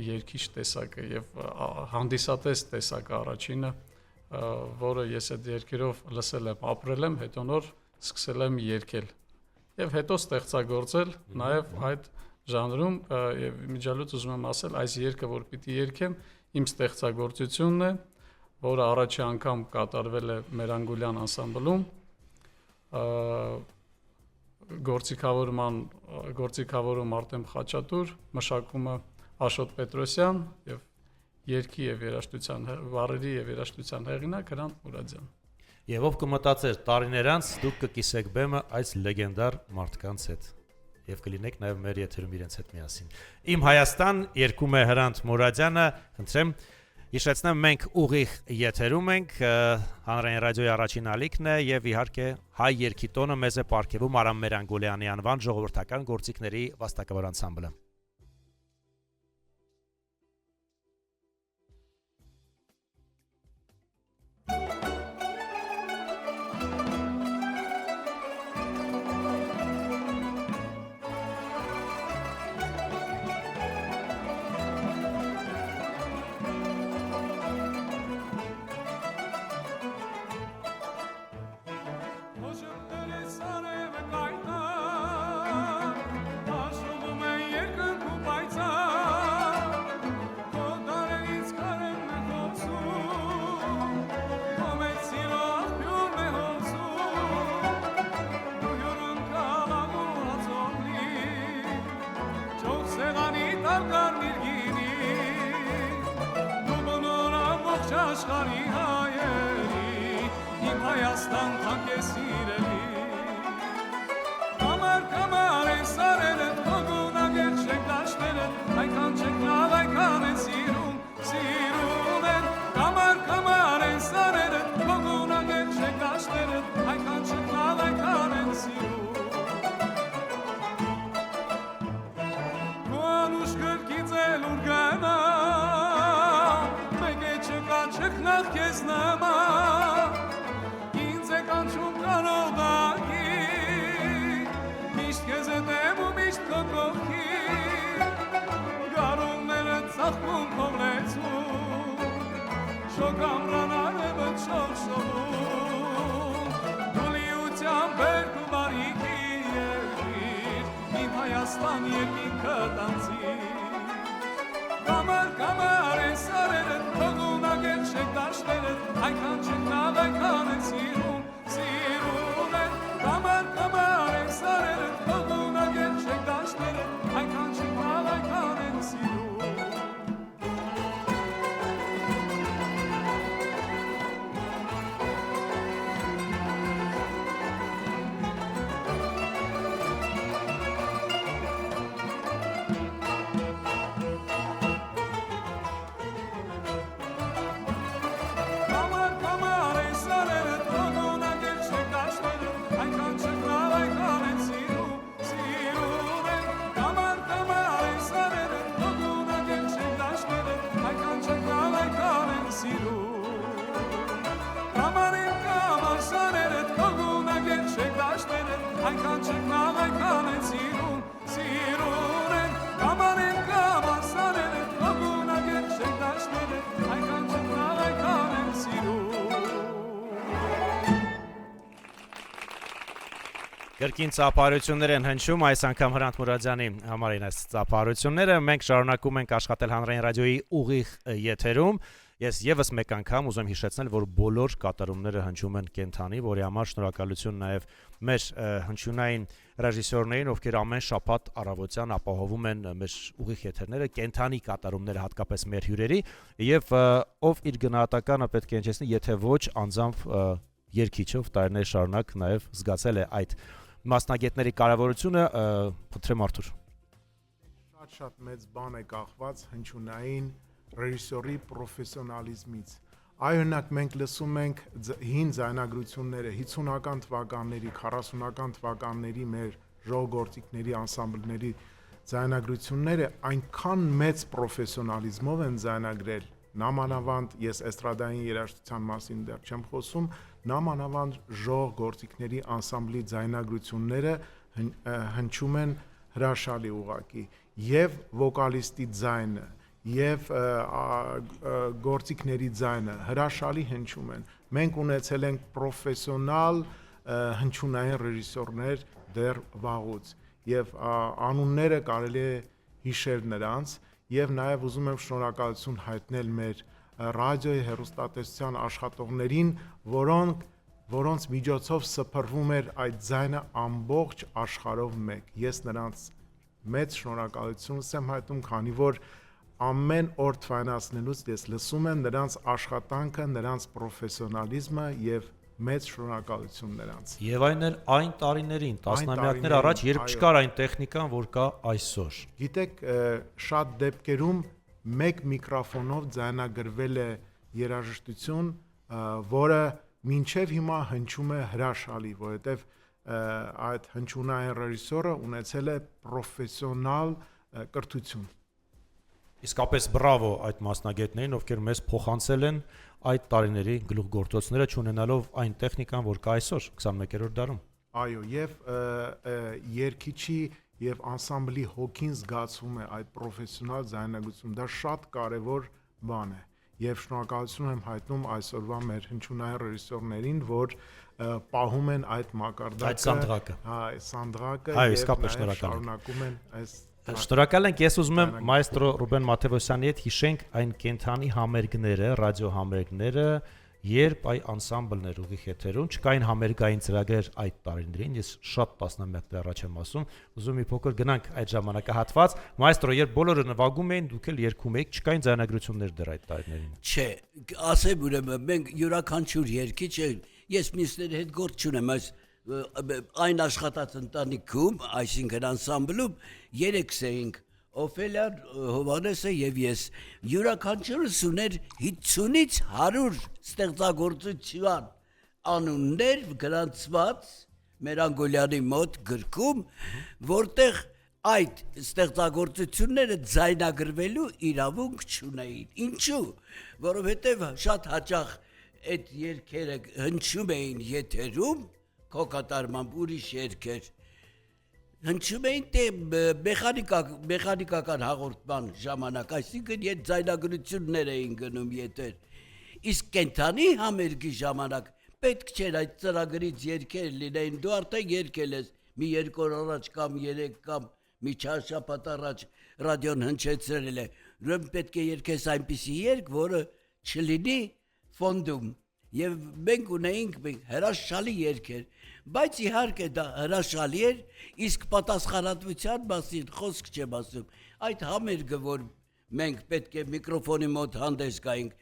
երգիչ տեսակը եւ հանդիսատես տեսակը առաջինը, որը ես այդ երգերով լսել եմ, ապրել եմ, հետո նոր սկսել եմ երգել եւ հետո ստեղծագործել նաեւ այդ ժանրում եւ միջալուց ուզում եմ ասել այս երգը, որ պիտի երգեմ, իմ ստեղծագործությունն է, որը առաջի անգամ կատարվել է մեր Անգուլյան անսամբլում, գործիքավորում Արտեմ Խաչատուր, մշակումը Աշոտ Պետրոսյան եւ երգի եւ երաժշտության բառերի եւ երաժշտության հեղինակ Հրանտ Մուրադյան։ Եվ ով կմտածեր տարիներ անց դուք կկիսեք բեմը այս լեգենդար մարդկանց հետ եւ կլինեք նաեւ մեր եթերում իրենց հետ միասին։ Իմ Հայաստան երգում է Հրանտ Մուրադյանը, խնդրեմ Հիշեցնեմ, մենք ուղիղ եթերում ենք, հանրային ռադիոյի առաջին ալիքն է եւ իհարկե հայ երգի տոնը մեզ է պարգևում Արամ Մերանգոլյանի անվան ժողովրդական գործիքների վաստակավոր անսամբլը։ աշխարհի հայերի իմ Հայաստան թանկ է սիրելի Կամար են սարերը թողունագեր չեք դաշները այնքան չեք լավ այնքան են սիրում են Կամար են սարերը թողունագեր չեք դաշները այնքան չեք լավ այնքան են սիրում Կանուշ գրկից էլ ուր գնա Չքնախ կեզ նամա, ինձ է կանչում կանողակի, միշտ կեզ է դեմ ու միշտ կոկողքի, գարունները ծախքում կովլեցում, շոկ ամրանար է բտշող-շողում, դու լիության բերք ու բարիքի երկիր, իմ Հայաստան երկինքը տանցիր, Կամար են սարերը, թողունագեր չեք դաշները, այնքան չեք լավ, այնքան են սիրում են, Կամար են սարերը, թողունագեր չեք դաշները, այնքան չեք լավ, այնքան են սիրում Այնքան չեք լավ, այնքան են սիրում են Կամար են կամար սարերը, թողունագեր չեք դաշները Այնքան չեք լավ, այնքան են սիրում Կրկին ծափարություններ են հնչում, այս անգամ Հրանտ Մուրադյանի համարին այս ծափարությունները Մենք շարունակում ենք աշխատել հանրային ռադիոյի ուղիղ եթերում Ես եւս մեկ անգամ ուզում հիշեցնել, որ բոլոր կատարումները հնչում են կենթանի, որի համար շնորհակալություն նաեւ մեր հնչյունային ռեժիսորներին, ովքեր ամեն շաբաթ առավոտյան ապահովում են մեր ուղիղ եթերները, կենթանի կատարումները հատկապես մեր հյուրերի, եւ ով իր գնահատականը պետք է հնչեցնի, եթե ոչ անձամբ երկիչով տարիներ շարունակ նաեւ զգացել է այդ մասնագետների կարևորությունը, խնդրեմ Արթուր։ Շատ մեծ բան է կախված հնչյունային ռեժիսորի պրոֆեսիոնալիզմից։ Այօրինակ մենք լսում ենք հին ձայնագրությունները 50-ական թվականների, 40-ական թվականների մեր ժողովրդիկների անսամբլների ձայնագրությունները այնքան մեծ պրոֆեսիոնալիզմով են ձայնագրել նամանավանդ ես էստրադային երաժշտության մասին դեռ չեմ խոսում, նամանավանդ ժող գործիքների անսամբլի ձայնագրությունները հնչում են հրաշալի ուղակի եւ վոկալիստի ձայնը եւ գործիքների ձայնը հրաշալի հնչում են։ Մենք ունեցել ենք պրոֆեսիոնալ հնչյունային ռեժիսորներ դեռ վաղուց եւ անունները կարելի է հիշել նրանց եւ նաեւ ուզում եմ շնորհակալություն հայտնել մեր ռադիոյի հեռուստատեսության աշխատողներին, որոնց միջոցով սփռվում էր այդ ձայնը ամբողջ աշխարհով մեկ։ Ես նրանց մեծ շնորհակալություն եմ հայտնում, քանի որ ամեն օր թվայնացնելուց ես լսում եմ նրանց աշխատանքը, նրանց պրոֆեսիոնալիզմը եւ մեծ շնորհակալություն նրանց։ Եվ այն էլ այն տարիներին, տասնամյակներ առաջ, երբ չկար այն տեխնիկան, որ կա այսօր։ Գիտեք, շատ դեպքերում մեկ միկրոֆոնով ձայնագրվել է երաժշտություն, որը մինչև հիմա հնչում է հրաշալի, որովհետև այդ հնչյունային ռեժիսորը ունեցել է պրոֆեսիոնալ կրթություն։ Իսկապես բրավո այդ մասնագետներին, ովքեր մեզ փոխանցել են այդ տարիների գլուխգործոցները, չունենալով այն տեխնիկան, որ կա այսօր 21-րդ դարում։ Այո, եւ երգիչի եւ անսամբլի հոգին զգացվում է այդ պրոֆեսիոնալ ձայնագրություն, դա շատ կարեւոր բան է։ Եվ շնորհակալություն եմ հայտնում այսօրվա մեր հնչյունային ռեժիսորներին, որ պահում են այդ մակարդակը, այդ սանդղակը։ Այդ սանդղակը եւ շարունակում են այս Շնորհակալ ենք, ես ուզում եմ մայստրո Ռուբեն Մաթևոսյանի հետ հիշենք այն կենթանի համերգները, ռադիո համերգները, երբ այ անսամբլներ ուղիղ եթերում, չկային համերգային ծրագրեր այդ տարիներին, ես շատ տասնամյակներ առաջ եմ ասում, ուզում մի փոքր գնանք այդ ժամանակահատված, մայստրո, երբ բոլորը նվագում էին, դուք էլ երգում եք, չկային ձայնագրություններ դեռ այդ տարիներին։ Չէ, ասեմ ուրեմն մենք յուրաքանչյուր երգիչ ես մյուսների հետ գործ չունեմ, այն աշխատած ընտանիքում, այսինքն անսամբլում երեքս էինք, Օֆելիան, Հովհաննեսը եւ ես, յուրաքանչյուրս ուներ 50-ից 100 ստեղծագործության անուններ գրանցված մեր Անգոլյանի մոտ գրքում, որտեղ այդ ստեղծագործությունները ձայնագրվելու իրավունք չունեին։ Ինչու՞, որովհետեւ շատ հաճախ այդ երգերը հնչում էին եթերում, կոկատարմամբ ուրիշ երգեր հնչում էին մեխանիկական հաղորդման ժամանակ, այսինքն երբ ձայնագրություններ էին գնում եթեր, իսկ կենթանի համերգի ժամանակ պետք չէր այդ ծրագրից երգեր լինեին, դու արդեն երգել ես մի 2 օր առաջ կամ 3 կամ մի շաբաթ առաջ ռադիոն հնչեցրել է, ուրեմն պետք է երգես այնպիսի երգ, որը չլինի ֆոնդում, եւ մենք ունեինք հրաշալի երգեր, բայց իհարկե դա հրաշալի էր, իսկ պատասխանատվության մասին խոսք չեմ ասում, այդ համերգը, որ մենք պետք է միկրոֆոնի մոտ հանդես գայինք,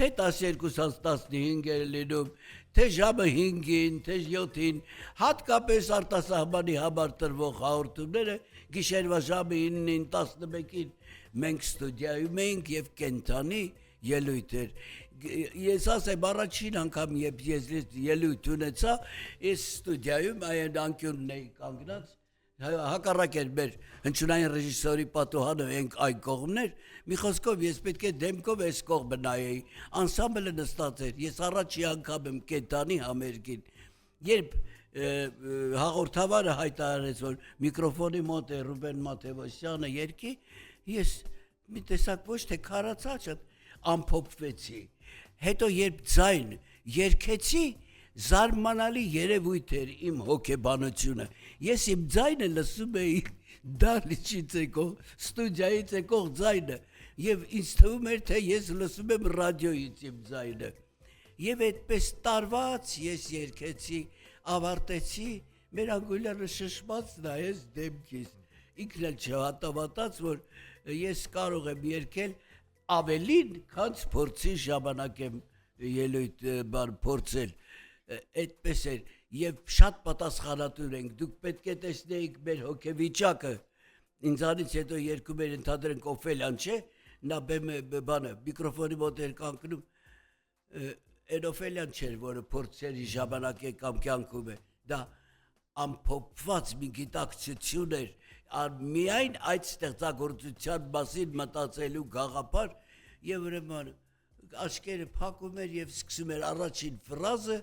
թե 12-15 էր լինում, թե ժամը 5-ին, թե 7-ին, հատկապես արտասահմանի համար տրվող հաղորդումները գիշերվա ժամը 9-ին, 11-ին մենք ստուդիայում էինք եւ կենթանի ելույթ էր։ Ես ասեմ առաջին անգամ երբ ես ելույթ ունեցա, ես ստուդիայում այն անկյունն էի կանգնած, հակառակ էր մեր հնչյունային ռեժիսորի պատուհանը այն կողմներ, մի խոսքով ես պետք է դեմքով այս կողմը նայեի, անսամբլը նստած էր, ես առաջի անգամ եմ կենթանի համերգին, երբ հաղորդավարը հայտարարեց, որ միկրոֆոնի մոտ է Ռուբեն Մաթևոսյանը երգի, ես մի տեսակ ոչ թե քարացած ամփոփվեցի, հետո երբ ձայն երգեցի, զարմանալի երևույթ էր իմ հոգեբանությունը, ես իմ ձայնը լսում էի դալիճից եկող, ստուդիայից եկող ձայնը, եւ ինձ թվում էր, թե ես լսում եմ ռադիոյից իմ ձայնը, եւ այդպես տարված ես երգեցի, ավարտեցի, մեր Անգոլյանը շշմած նայեց դեմքիս, ինքն էլ չհատավատաց, որ ես կարող եմ երգել ավելին, քան փորձի ժամանակ եմ ելույթ փորձել, այդպես էր, եւ շատ պատասխանատու ենք, դուք պետք է տեսնեիք մեր հոգեվիճակը, ինձանից հետո երկում էր ընդհանրենք Օֆելիան, չէ, նա բանը, միկրոֆոնի մոտ էր կանգնում, այն Օֆելիան չէր, որը փորձերի ժամանակ է կամ կյանքում է, դա ամփոփված մի գիտակցություն էր, միայն այդ ստեղծագործության մասին մտածելու գաղափար եւ ուրեմն աչքերը փակում էր եւ սկսում էր առաջին ֆրազը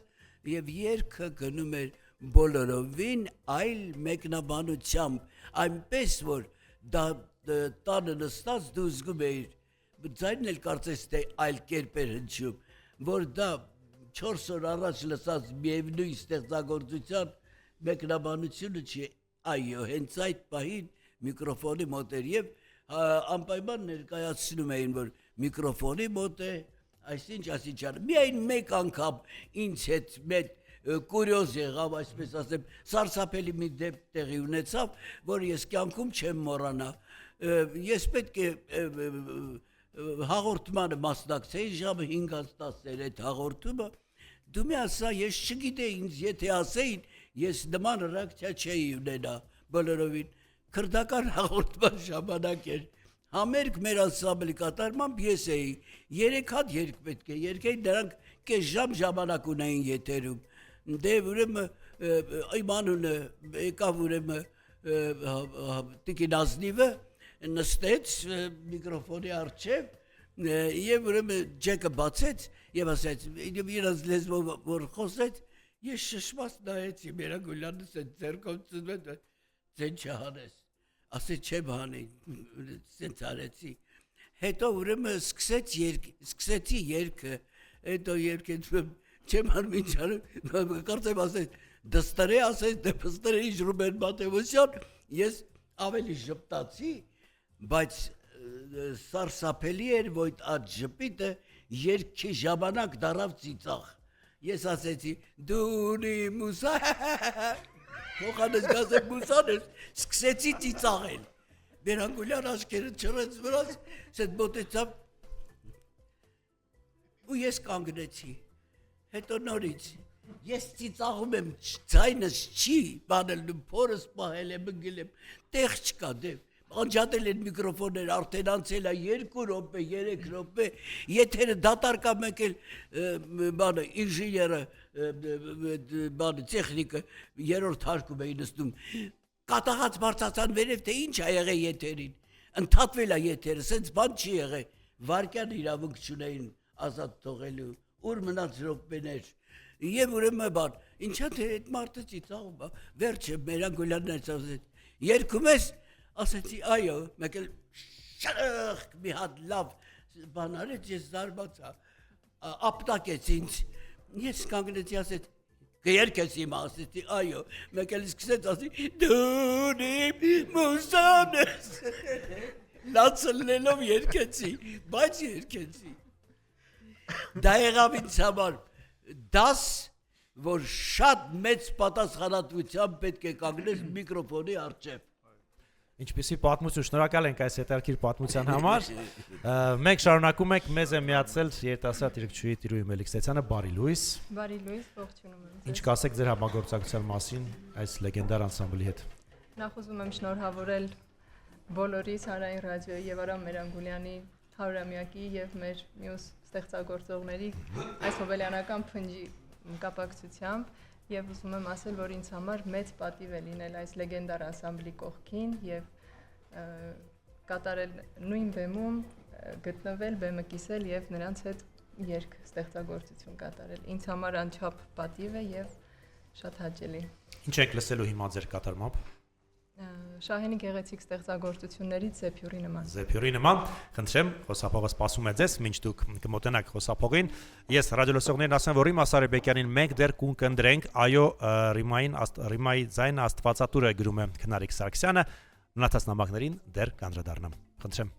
եւ երգը գնում էր բոլորովին այլ մեկնաբանությամբ, այնպես որ դա տանը նստած դու զգում էիր ձայնն էլ կարծես թե այլ կերպ էր հնչում, որ դա 4 օր առաջ լսած միևնույն ստեղծագործության մեկնաբանությունը չի, այո, հենց այդ պահին միկրոֆոնի մոտ էր եւ անպայման ներկայացնում էին, որ միկրոֆոնի մոտ է, այսինչ, միայն մեկ անգամ ինձ հետ մեծ կուրիոզ եղավ, այսպես ասեմ, սարսափելի մի դեպք տեղի ունեցավ, որ ես կյանքում չեմ մոռանա։ Ես պետք է հաղորդմանը մասնակցեի ժամը 5:10 այդ հաղորդումը, դու մի ասա, ես չգիտեի ինձ, եթե ասեին, ես նման ռեակցիա չէի ունենա բոլորովին, քրդական հաղորդման ժամանակ էր, համերգ մեր անսամբլի կատարմամբ ես էի, 3 հատ երգ պետք է երգեի, նրանք կես ժամ ժամանակ ունեին եթերում, դե ուրեմն իմ անունը եկավ ուրեմն Տիկին Ազնիվը նստեց միկրոֆոնի առջև եւ ուրեմն ջեկը բացեց եւ ասեց իրաց լեզվով որ խոսեց ես շշմած նայեցի Մերան Գուլյանից այդ ձեռքով ծնվեց ձեն չհանես ասեց չեմ հանի սենց արեցի հետո ուրեմն սկսեցի երգը հետո երգեց չեմ հանում ինչ անում կարծեմ ասեց դստրե ասեց դեպստրե ինչ Ռուբեն Մաթեոսյան ես ավելի ժպտացի բայց սարսափելի էր որ այդ ժպիտը երգի ժամանակ դարավ ծիծաղ ես ասեցի դունի մուսա փոխանց գազեք մուսանես սկսեցի ծիծաղել Մերան Գուլյան աչքերը չռեց վրաց սեդ մոտեցավ ու ես կանգնեցի հետո նորից ես ծիծաղում եմ ձայնս չի բանել փորս պահել եմ ընկել եմ տեղ չկա դեպ անջատել են միկրոֆոններ արդեն անցել է 2 րոպե 3 րոպե եթերը դատարկա մեկ էլ բանը ինժեները բանը տեխնիկը երրորդ հարկում էին նստում կատաղած բարձացան վերև թե ինչ ա եղել եթերին ընդհատվել է եթերը սենց բան չի եղել վարկյան իրավունք չունեին ազատ թողելու ուր մնաց րոպեներ եւ ուրեմն բան ինչա թե այդ մարդը ծիծաղում է վերջը Մերան Գուլյանն ասեց երգում ես ասեցի այո մեկ էլ շրխ մի հատ լավ բան արեց ես զարմացա ապտակեց ինձ ես կանգնեցի ասեց կերկես իմ ասեցի այո մեկ էլ սկսեց ասի դունի մուսանես լացնելով երգեցի բայց երգեցի դա եղավ ինձ համար դաս որ շատ մեծ պատասխանատվությամբ պետք է կանգնես միկրոֆոնի առջև Ինչպեսի պատմություն, շնորհակալ ենք այս հետաքրքիր պատմության համար։ Մենք շարունակում ենք մեզ է միացել երիտասարդ երգչուհի Տիրուհի Մելիքսեցյանը, բարի լույս։ Բարի լույս, ողջունում եմ ձեզ։ Ինչ կասեք ձեր համագործակցության մասին այս լեգենդար անսամբլի հետ։ Նախ ուզում եմ շնորհավորել բոլորիս Հանրային ռադիոյի եւ Արամ Մերանգուլյանի 100-ամյակի եւ մեր մյուս ստեղծագործողների այս հոբելյանական փնջի կապակցությամբ Եվ ուզում եմ ասել, որ ինձ համար մեծ պատիվ է լինել այս լեգենդար անսամբլի կողքին եւ կատարել նույն բեմում, գտնվել, բեմը կիսել եւ նրանց հետ երգ ստեղծագործություն կատարել։ Ինձ համար անչափ պատիվ է եւ շատ հաճելի։ Ինչ եք լսելու հիմա ձեր կատարմամբ։ Շահենի գեղեցիկ ստեղծագործություններից Զեփյուրի նման։ Զեփյուրի նման, խնդրեմ, խոսափողը սպասում է ձեզ, մինչ դուք կմոտենաք խոսափողին։ Ես ռադիոլսողներին ասեմ, որ Ռիմա Սարիբեկյանին մենք դեռ կընտրենք, այո, Ռիմայի ձայնը Աստվածատուրը գրում է Քնարիկ Սարգսյանը, մնացած նամակներին դեռ կանդրադառնամ։ Խնդրեմ։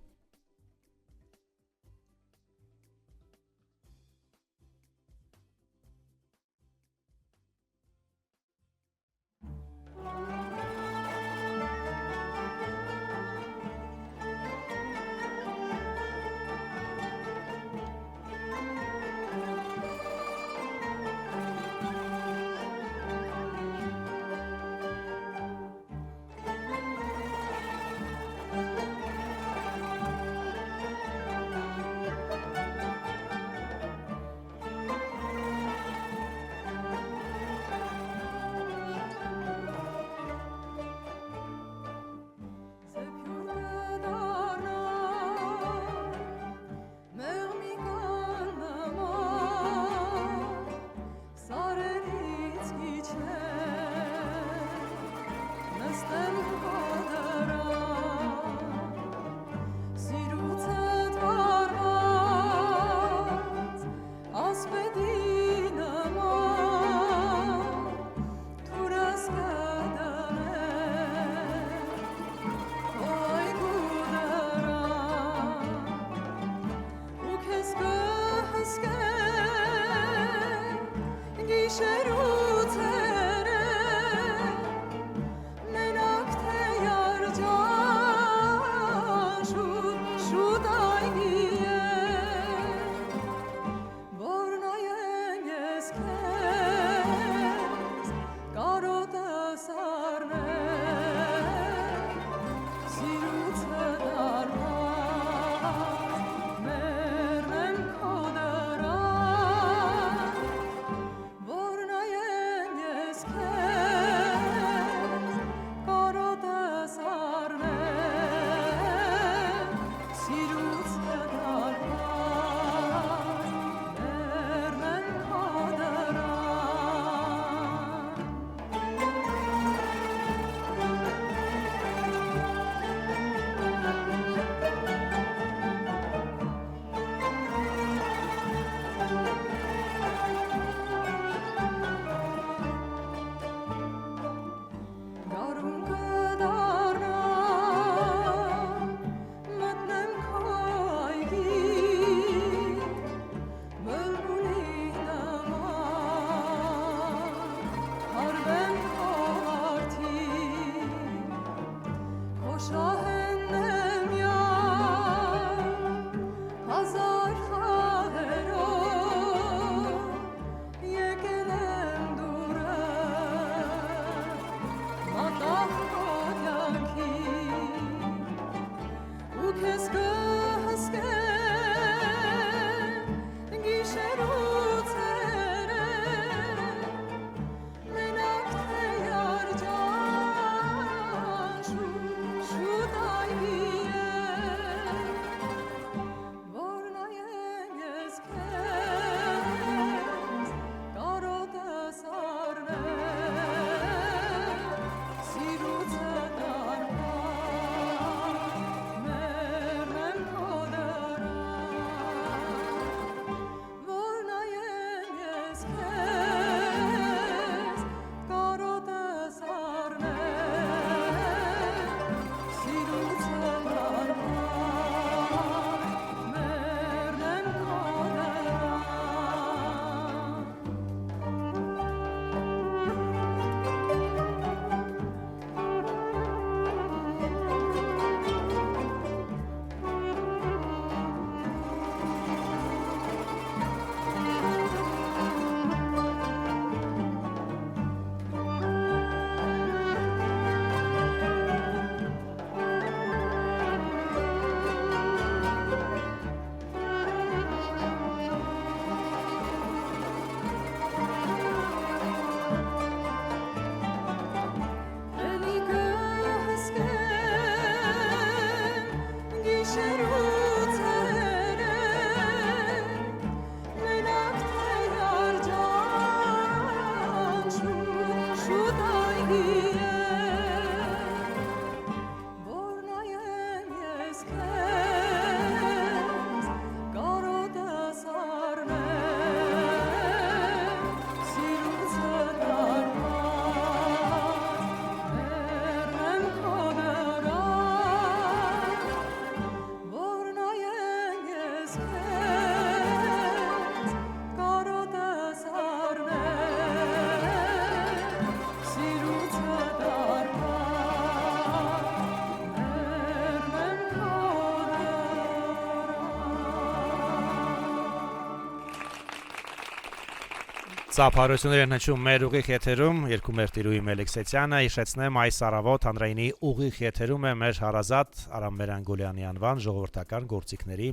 Ծափարություններ են հնչում մեր ուղիղ եթերում, երկու մեր տիրուհի Մելիքսեթյանը, հիշեցնեմ այս առավոտ հանրայինի ուղիղ եթերում է մեր հարազատ Արամ Մերանգոլյանի անվան ժողովրդական գործիքների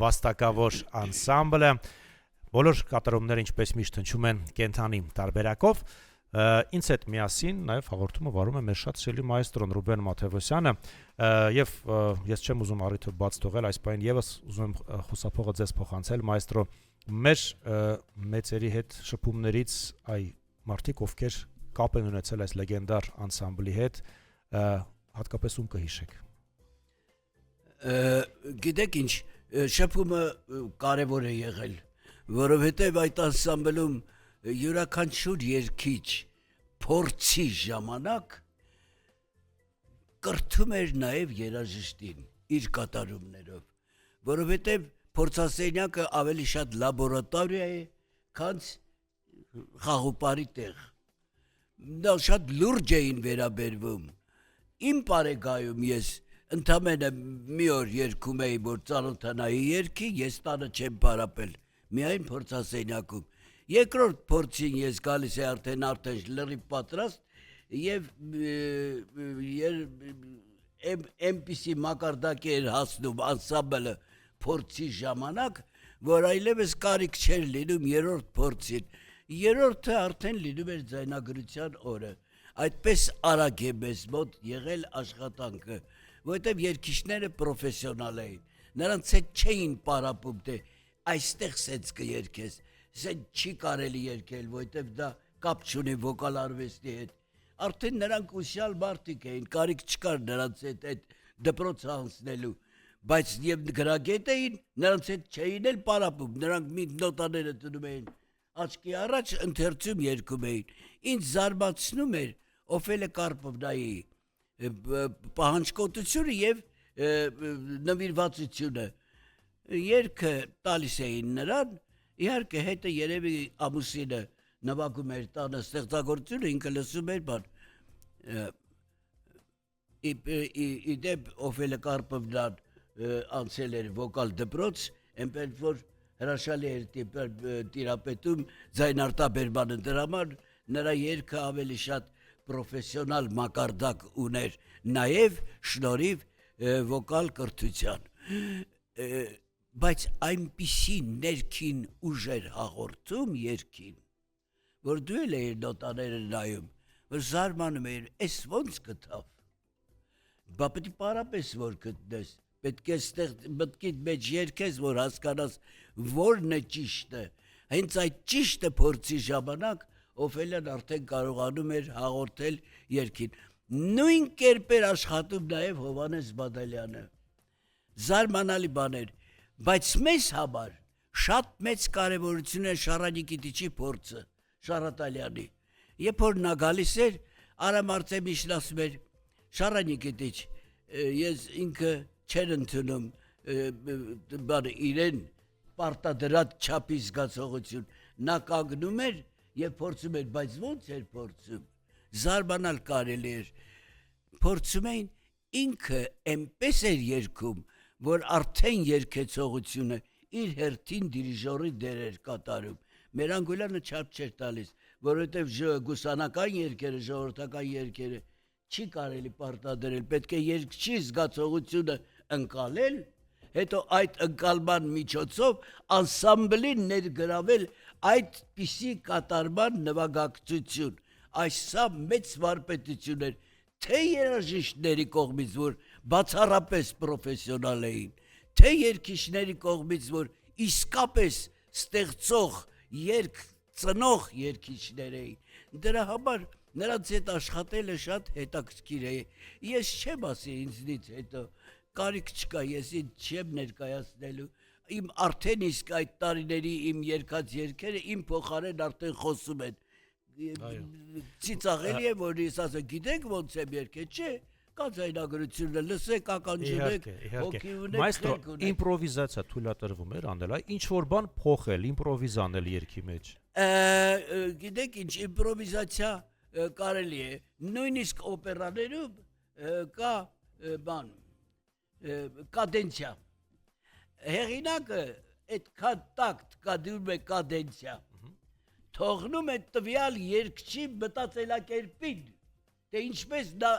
վաստակավոր անսամբլը, բոլոր կատարումները ինչպես միշտ հնչում են կենթանի տարբերակով, ինձ հետ միասին նաև հաղորդումը վարում է մեր շատ սիրելի մայստրոն Ռուբեն Մաթևոսյանը, եւ ես չեմ ուզում առիթը բաց թողել, այս պայն եւս ուզում եմ խոսափողը ձեզ փոխանցել մայստրո մեր մեծերի հետ շփումներից այ մարդիկ ովքեր կապ են ունեցել այս լեգենդար անսամբլի հետ հատկապես ում կհիշեք գիտեք ինչ շփումը կարևոր է եղել որովհետև այդ անսամբլում յուրաքանչյուր երգիչ փորձի ժամանակ կրթում էր նաև երաժշտին իր կատարումներով, որովհետև փորձասենյակը ավելի շատ լաբորատորիա է, քան խաղուպարի տեղ։ Դա շատ լուրջ էին վերաբերվում։ Իմ պարեգայում ես ընդամենը մի օր երգում էի, որ ծանոթանայի երգի, ես տանը չեմ պարապել, միայն փորձասենյակում։ Երկրորդ փորձին ես գալիս է արդեն լրիվ պատրաստ եւ այնպիսի մակարդակի էր հասնում անսամբլը փորձի ժամանակ, որ այլևս կարիք չէր լինում երրորդ փորձին։ Երրորդը արդեն լինում էր ձայնագրության օրը։ Այդպես արագ է մեզ մոտ եղել աշխատանքը, որովհետև երգիչները պրոֆեսիոնալ էին։ Նրանց հետ չէին պարապում, թե այստեղ սենց կերգես, սենց չի կարելի երգել, որովհետև դա կապ չունի վոկալ արվեստի հետ։ Արդեն նրանք ուսյալ մարդիկ էին, կարիք չկար նրանց հետ այդ դպրոց անցնելու, բայց եւ գրագետ էին, նրանց հետ չէին էլ պարապում, նրանք մի նոտաները տնում էին աչքի առաջ, ընթերցում երգում էին։ Ինձ զարմացնում էր Օֆելիա Կարպովնայի պահանջկոտությունը եւ նվիրվածությունը։ Երգը տալիս էին նրան, իհարկե հետը երևի ամուսինը նվագում էր տանը ստեղծագործությունը, ինքը լսում էր բան։ Իդեպ Օֆելիա Կարպովնան անցել էր վոկալ դպրոց, այնպես որ հրաշալի էր տիրապետում ձայնարտաբերմանը, դրա համար նրա երգը ավելի շատ պրոֆեսիոնալ մակարդակ ուներ, նաև շնորհիվ վոկալ կրթության։ Բայց այնպիսի ներքին ուժ էր հաղորդում երգին, որ դու էլ էիր նոտաները նայում, որ զարմանում էիր, էս ոնց գտավ։ Բա պետք է պարապես որ գտնես, պետք է մտքիդ մեջ երգես, որ հասկանաս որն է ճիշտը։ Հենց այդ ճիշտը փորձի ժամանակ Օֆելիան արդեն կարողանում էր հաղորդել երգին։ Նույն կերպ էր աշխատում նաև Հովհաննես Բադալյանը։ Զարմանալի բաներ, բայց մեզ համար շատ մեծ կարևորություն է Շառան Նիկիտիչի փորձը, Շառատալյանի։ Երբ որ նա գալիս էր, Արամ Արտեմիշն ասում էր. Շառան Նիկիտիչ, ես ինքը չեր ընդունում իրեն պարտադրած չափի զգացողություն։ Նա կանգնում էր եւ փորձում էր, բայց ո՞նց էր փորձում։ Զարմանալ կարելի էր։ Փորձում էին, ինքը այնպես էր երգում, որ արդեն երգեցողությունը իր հերթին դիրիժորի դեր էր կատարում։ Մեր Անգուլյանը չափ չէր տալիս, որովհետև գուսանական երգերը, ժողովրդական երգերը չի կարելի պարտադրել, պետք է երգչի զգացողությունը ընկալել, հետո այդ ընկալման միջոցով անսամբլին ներգրավել այդպիսի կատարման նվագակցություն։ Այս սա մեծ վարպետություն էր, թե երաժիշտների կողմից, որ բացառապես պրոֆեսիոնալ էին, թե երգիչների կողմից, որ իսկապես ստեղծող երգ ծնող երգիչներ էին։ Դրա համար նրանց հետ աշխատելը շատ հետաքրքիր է։ Ես չեմ ասի ինձնից հետո, կարիք չկա, ես ինձ չեմ ներկայացնելու, իմ արդեն իսկ այդ տարիների իմ երգած երգերը իմ փոխարեն արդեն խոսում են։ Ծիծաղելի է, որ ես ասեմ, գիտեք ոնց եմ երգել, չէ, կա ձայնագրությունը, լսեք, ականջեք, հոգի ունեք, Մայստրո, խելք ունեք։ իմպրովիզացիա թույլատրվում էր անել, ինչ որ բան փոխել, իմպրովիզ անել երգի մեջ։ Գիտեք ինչ, իմպրովիզացիա կարելի է, նույնիսկ օպերաներում կա բան, կադենցիա։ Հեղինակը այդքան տակտ կադում է կադենցիա, թողնում է տվյալ երգչի մտածելակերպին, թե ինչպես նա,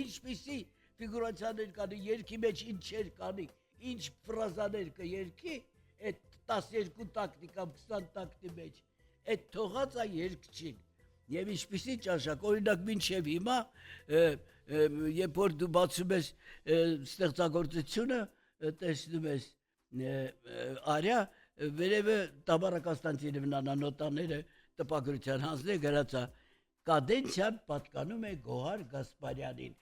ինչպիսի ֆիգուրացիաներ կանի, երգի մեջ ինչեր կանի, ինչ ֆրազաներ կերգի, այդ 12 տակտի կամ 20 տակտի մեջ, այդ թողած է երգչին, և ինչպիսի ճաշակ, օրինակ մինչև հիմա, երբ որ դու բացում ես ստեղծագործությունը, տեսնում ես արյա, վերևը Տամարա Կոստանտինովնան նոտաները տպագրության հանձնել գրած է, կադենցիան պատկանում է Գոհար Գասպարյանին,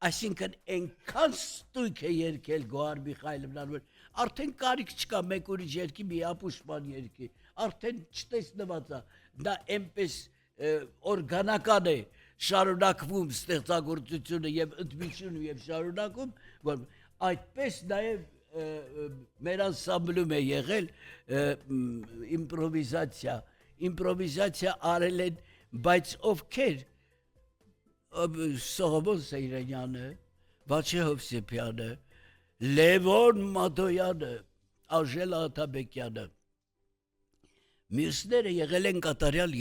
այսինքն այնքան ստույգ է երգել Գոհար Միխայելովնան, որ արդեն կարիք չկա մեկ ուրիշ երգի մի ապուշման երգի, արդեն չտեսնված է, դա այնպես օրգանական է շարունակվում ստեղծագործությունը եւ ընդմիջում եւ շարունակում, որ այդպես նաեւ մեր անսամբլում է եղել իմպրովիզացիա արել են, բայց ովքեր Սողոմոն Սեյրանյանը, Վաչե Հովսեփյանը, Լևոն Մադոյանը, Աժելա Աթաբեկյանը, մյուսները եղել են կատարյալ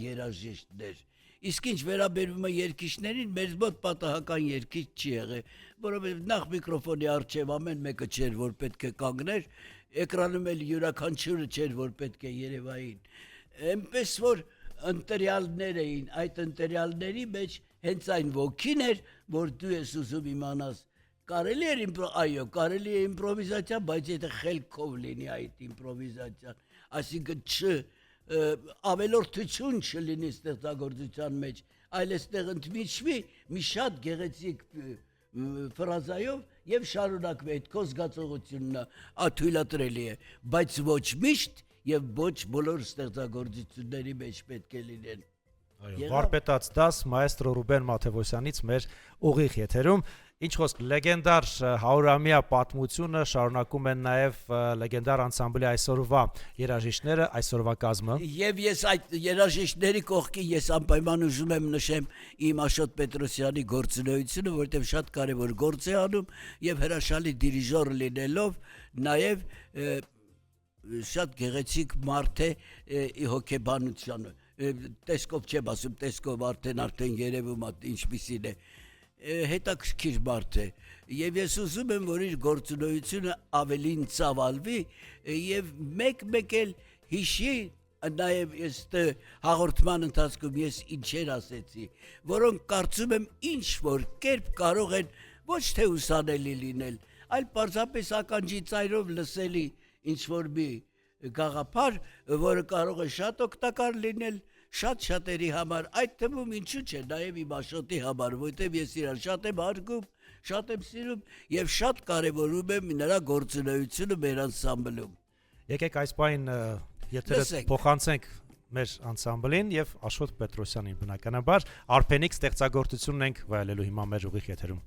երաժիշտներ, իսկ ինչ վերաբերվում է երգիչներին, մեր մոտ պատահական երգիչ չի եղել, որովհետև նախ միկրոֆոնի առջև ամեն մեկը չէր, որ պետք է կանգներ, էկրանում էլ յուրաքանչյուրը չէր, որ պետք է երևային, այնպես որ ընտրյալներ էին, այդ ընտրյալների մեջ հենց այն ոգին էր, որ դու ես ուզում իմանաս, կարելի է իմպրովիզացիա, բայց եթե խելքով լինի այդ իմպրովիզացիան, այսինքն ավելորդություն չլինի ստեղծագործության մեջ, այլ այստեղ ընդմիջվի մի շատ գեղեցիկ ֆրազայով եւ շարունակվի այդ քո զգացողությունն աթույլատրելի է, բայց ոչ միշտ եւ ոչ բոլոր ստեղծագործությունների մեջ պետք է լինեն։ Վարպետաց դաս մայստրո Ռուբեն Մաթևոսյանից մեր ուղիղ եթերում, ինչ խոսք լեգենդար 100-ամյա պատմությունը շարունակում են նաև լեգենդար անսամբլի այսօրվա երաժիշտները, այսօրվա կազմը։ Եվ ես այդ երաժիշտների կողքին ես անպայման ուզում եմ նշեմ իմ Աշոտ Պետրոսյանի գործունեությունը, որովհետև շատ կարևոր գործ է անում եւ հրաշալի դիրիժոր լինելով նաև շատ գեղեցիկ մարդ է հոգեբանությունը։ Տեսքով չեմ ասում, տեսքով արդեն երևում է ինչպիսին է, հետաքրքիր մարդ է եւ ես ուզում եմ, որ իր գործունեությունը ավելին ծավալվի եւ մեկ էլ հիշի նաեւ ես հաղորդման ընթացքում ես ինչեր ասեցի, որոնք կարծում եմ ինչ որ կերպ կարող են ոչ թե ուսանելի լինել, այլ պարզապես ականջի ծայրով լսելի ինչ որ մի գաղափար, որը կարող է շատ օգտակար լինել շատ շատերի համար, այդ թվում ինչու՞ չէ, նաև իմ Աշոտի համար, որովհետև ես իրան շատ եմ հարգում, շատ եմ սիրում եւ շատ կարեւորում եմ նրա գործունեությունը մեր անսամբլում։ Եկեք այս պայն եթերը փոխանցենք մեր անսամբլին եւ Աշոտ Պետրոսյանին բնականաբար Արփենիկ ստեղծագործությունն ենք վայելելու հիմա մեր ուղիղ եթերում։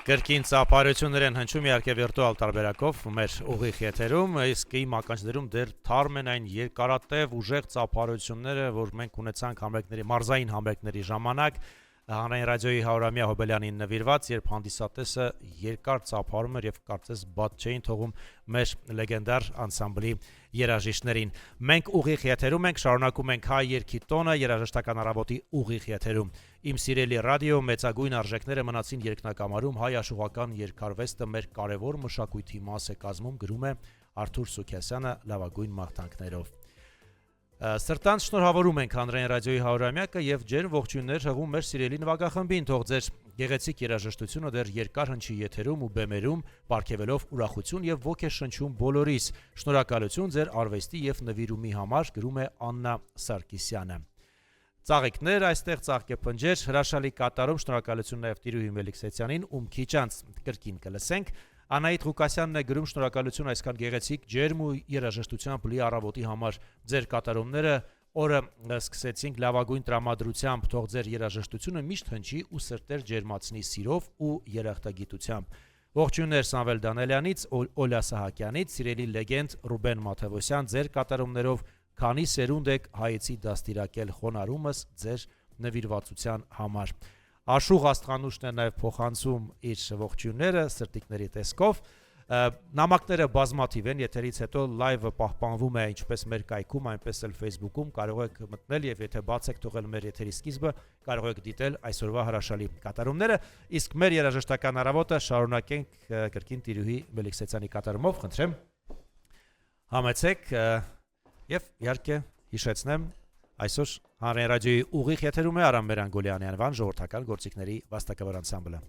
Կրկին ծափարություններ են հնչում իհարկե վիրտուալ տարբերակով մեր ուղիղ եթերում, իսկ իմ ականջներում դեռ թարմ են այն երկարատև ուժեղ ծափարությունները, որ մենք ունեցանք համերգների, մարզային համերգների ժամանակ, հանրային ռադիոյի 100-ամյա հոբելյանին նվիրված, երբ հանդիսատեսը երկար ծափարում էր եւ կարծես բաց չէին թողում մեր լեգենդար անսամբլի երաժիշտներին։ Մենք ուղիղ եթերում ենք, շարունակում ենք հայ երգի տոնը երաժշտական առավոտի ուղիղ եթերում։ Իմ սիրելի ռադիո մեծագույն արժեքները մնացին երկնակամարում, հայ աշխուհական երկարվեստը մեր կարևոր մշակույթի մաս է կազմում, գրում է Արթուր Սուքիասյանը լավագույն մաղթանքներով։ Սրտանց շնորհավորում ենք հանրային ռադիոյի 100-ամյակը եւ ջեր ողջույններ հղում մեր սիրելի նվագախմբին, թող ձեր գեղեցիկ երաժշտությունը դեռ երկար հնչի եթերում ու բեմերում, պարգևելով ուրախություն եւ ոգեշնչում բոլորիս։ Շնորհակալություն ձեր արվեստի եւ նվիրումի համար, գրում է Աննա Սարգսյանը։ Ծաղիկներ այստեղ ծաղկեպնջեր հրաշալի կատարում, շնորհակալություն նաեւ Տիրուհի Մելիքսեցյանին, ում քիչ անց կրկին կլսենք։ Անահիտ Ղուկասյանն է գրում շնորհակալություն այսքան գեղեցիկ ջերմ ու երաժշտությամբ լի առավոտի համար ձեր կատարումները օրը սկսեցինք լավագույն տրամադրությամբ թող ձեր երաժշտությունը միշտ հնչի ու սրտեր ջերմացնի սիրով ու երախտագիտությամբ ողջույններ Սամվել Դանելյանից Օլյա Սահակյանից սիրելի լեգենդ Ռուբեն Մաթևոսյան ձեր կատարումներով քանի սերունդ եք հայեցի դաստիարակել խոնարհումս ձեր նվիրվածության համար Աշուղ Աստղանուշն է նաև փոխանցում իր ողջույնները սրտիկների տեսքով նամակները բազմաթիվ են եթերից հետո լայվը պահպանվում է ինչպես մեր կայքում այնպես էլ Facebook-ում կարող եք մտնել եւ եթե բաց եք թողել մեր եթերի սկիզբը կարող եք դիտել այսօրվա հրաշալի կատարումները իսկ մեր երաժշտական առավոտը շարունակենք կրկին Տիրուհի Մելիքսեցյանի կատարումով խնդրեմ համեցեք եւ իհարկե հիշեցնեմ Այսօր հանրային ռադիոյի ուղիղ եթերում է Արամ Մերանգոլյանի անվան ժողովրդական գործիքների վաստակավոր անսամբլը։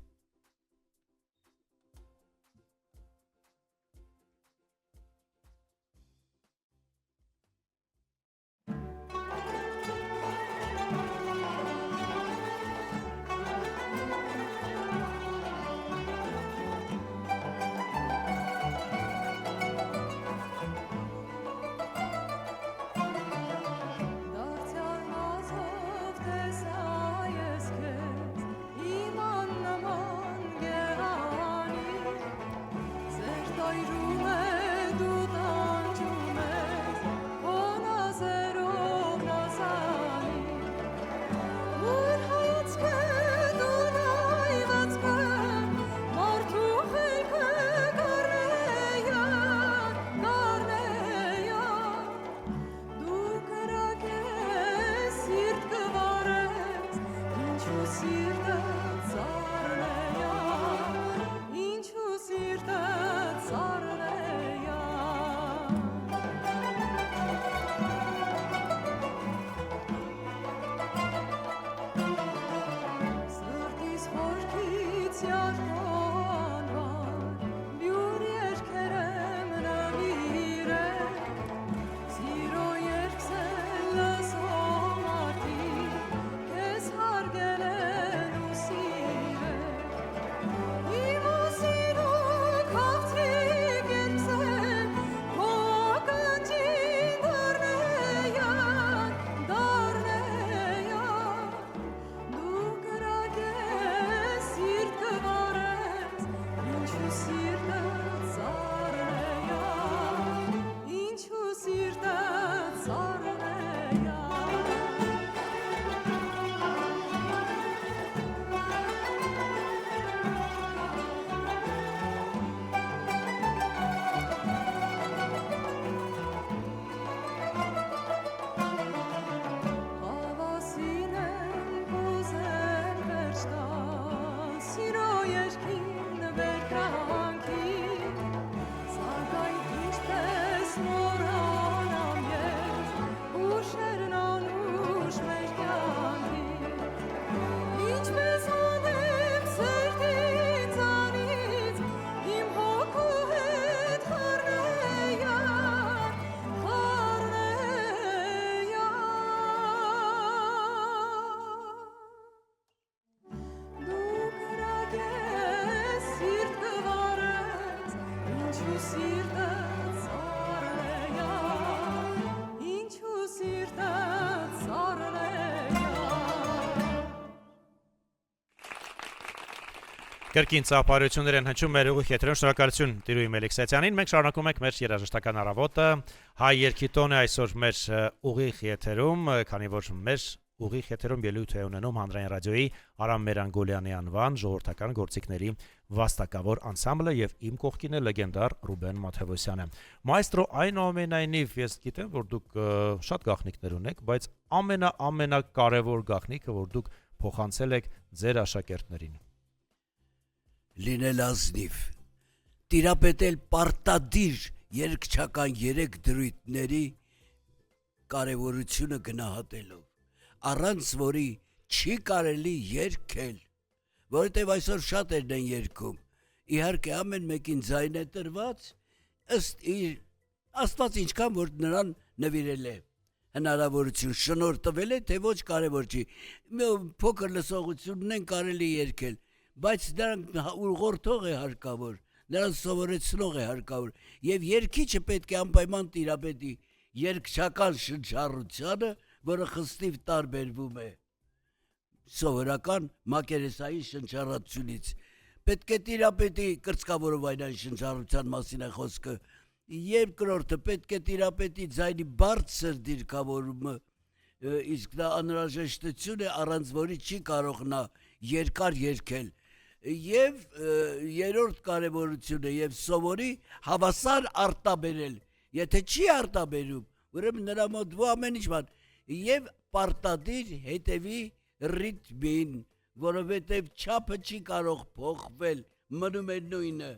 Կրկին ծափարություններ են հնչում մեր ուղիղ եթերում, շնորհակալություն Տիրուհի Մելիքսեթյանին։ Մենք շարունակում ենք մեր երաժշտական առավոտը։ Հայ երկիտոն է այսօր մեր ուղիղ եթերում, քանի որ մեր ուղիղ եթերում ելույթ է ունենում Հանրային ռադիոյի Արամ Մերանգոլյանի անվան ժողովրդական գործիքների վաստակավոր անսամբլը եւ իմ կողքին է լեգենդար Ռուբեն Մաթևոսյանը։ Մայստրո, այնուամենայնիվ ես գիտեմ, որ դուք շատ գաղտնիքներ ունեք, բայց ամենակարևոր գաղտնիքը, որ դուք փոխանցել եք ձեր աշակերտներին։ Լինել ազնիվ, տիրապետել պարտադիր երկչական 3 դրույթների կարևորությունը գնահատելով, առանց որի չի կարելի երգել, որովհետև այսօր շատերն են երգում, իհարկե ամեն մեկին ձայն է տրված, ըստ իր Աստված ինչքան որ նրան նվիրել է հնարավորություն շնորհ տվել է, թե ոչ կարևոր չի, փոքր լսողությունն են կարելի երգել, բայց նրանք ուղղորդող է հարկավոր, նրանց սովորեցնող է հարկավոր, եւ երգիչը պետք է անպայման տիրապետի երգչական շնչառությանը, որը խստիվ տարբերվում է սովորական մակերեսային շնչառությունից։ Պետք է տիրապետի կրծքավորովայնային շնչառության մասին է խոսքը, երկրորդը պետք է տիրապետի ձայնի բարձր դիրքավորումը, իսկ դա անհրաժեշտություն է, առանց որի չի կարող նա երկար երգել, եւ երրորդ կարևորությունը եւ սովորի հավասար արտաբերել, եթե չի արտաբերում, ուրեմն նրա մոտ ամեն ինչ բան, եւ պարտադիր հետևի ռիթմին, որովհետեւ չափը չի կարող փոխվել, մնում է նույնը,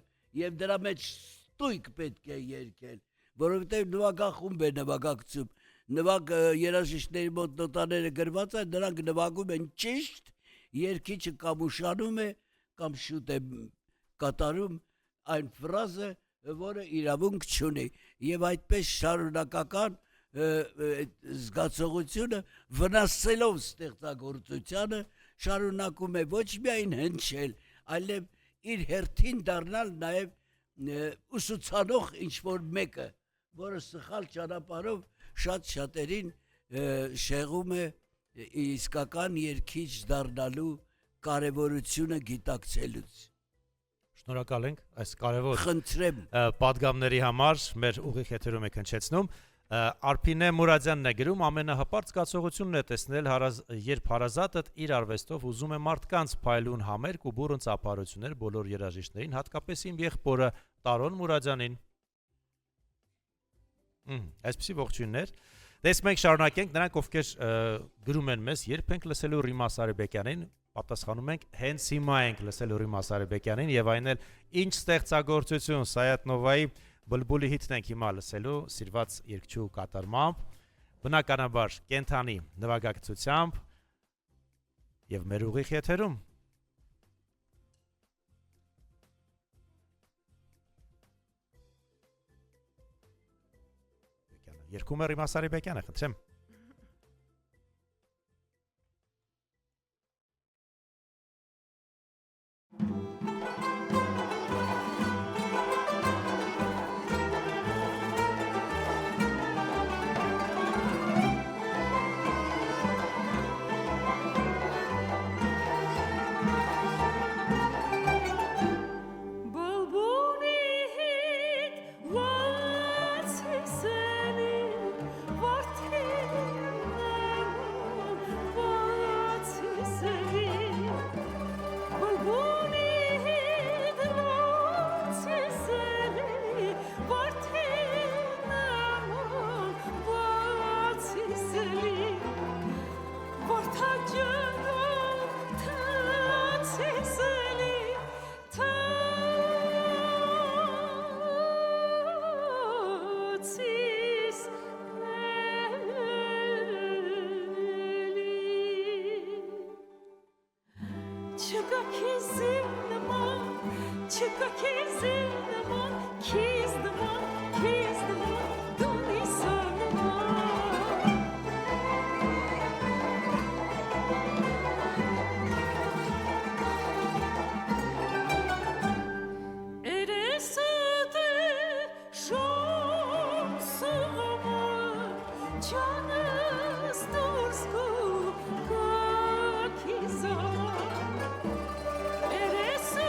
եւ դրա մեջ ստույգ պետք է երգել, որովհետեւ նվագախումբ է նվագակցում, նվագ երաժիշտների մոտ նոտաները գրված են, նրանք նվագում են ճիշտ, երգիչը կամ ուշանում է, կամ շուտ է կատարում այն ֆրազը, որը իրավունք չունի, եւ այդպես շարունակական զգացողությունը վնասելով ստեղծագործությանը շարունակում է ոչ միայն հնչել, այլև իր հերթին դառնալ նաեւ ուսուցանող ինչ-որ մեկը, որը սխալ ճանապարհով շատ-շատերին շեղում է իսկական երգիչ դառնալու կարևորությունը գիտակցելուց։ Շնորհակալ ենք այս կարևոր Խնդրեմ պատգամների համար մեր ուղիղ եթերում եք հնչեցնում։ Արփինե Մուրադյանն է գրում, ամենահպարտ զգացողությունն է տեսնել, երբ հարազատդ իր արվեստով ուզում է մարդկանց փայլուն համերգ ու բուռն ծափարություններ բոլոր երաժիշտներին, հատկապես իմ եղբորը Տարոն Մուրադյանին։ Այսպեսի ողջույններ։ Դες մենք շարունակենք, նրանք ովքեր գրում են մեզ, երբ ենք լսելու Ռիմա Սարիբեկյանին, պատասխանում ենք, հենց հիմա ենք լսելու Ռիմա Սարիբեկյանին եւ այն էլ ինչ ստեղծագործություն Սայաթնովայի Բլբուլի հիթն ենք հիմա լսելու սիրված երգչու կատարմամբ, բնականաբար կենթանի նվագակցությամբ եւ մեր ուղիղ եթերում։ Երկում է Ռիմա Սարիբեկյանը, խնդրեմ։ Eresi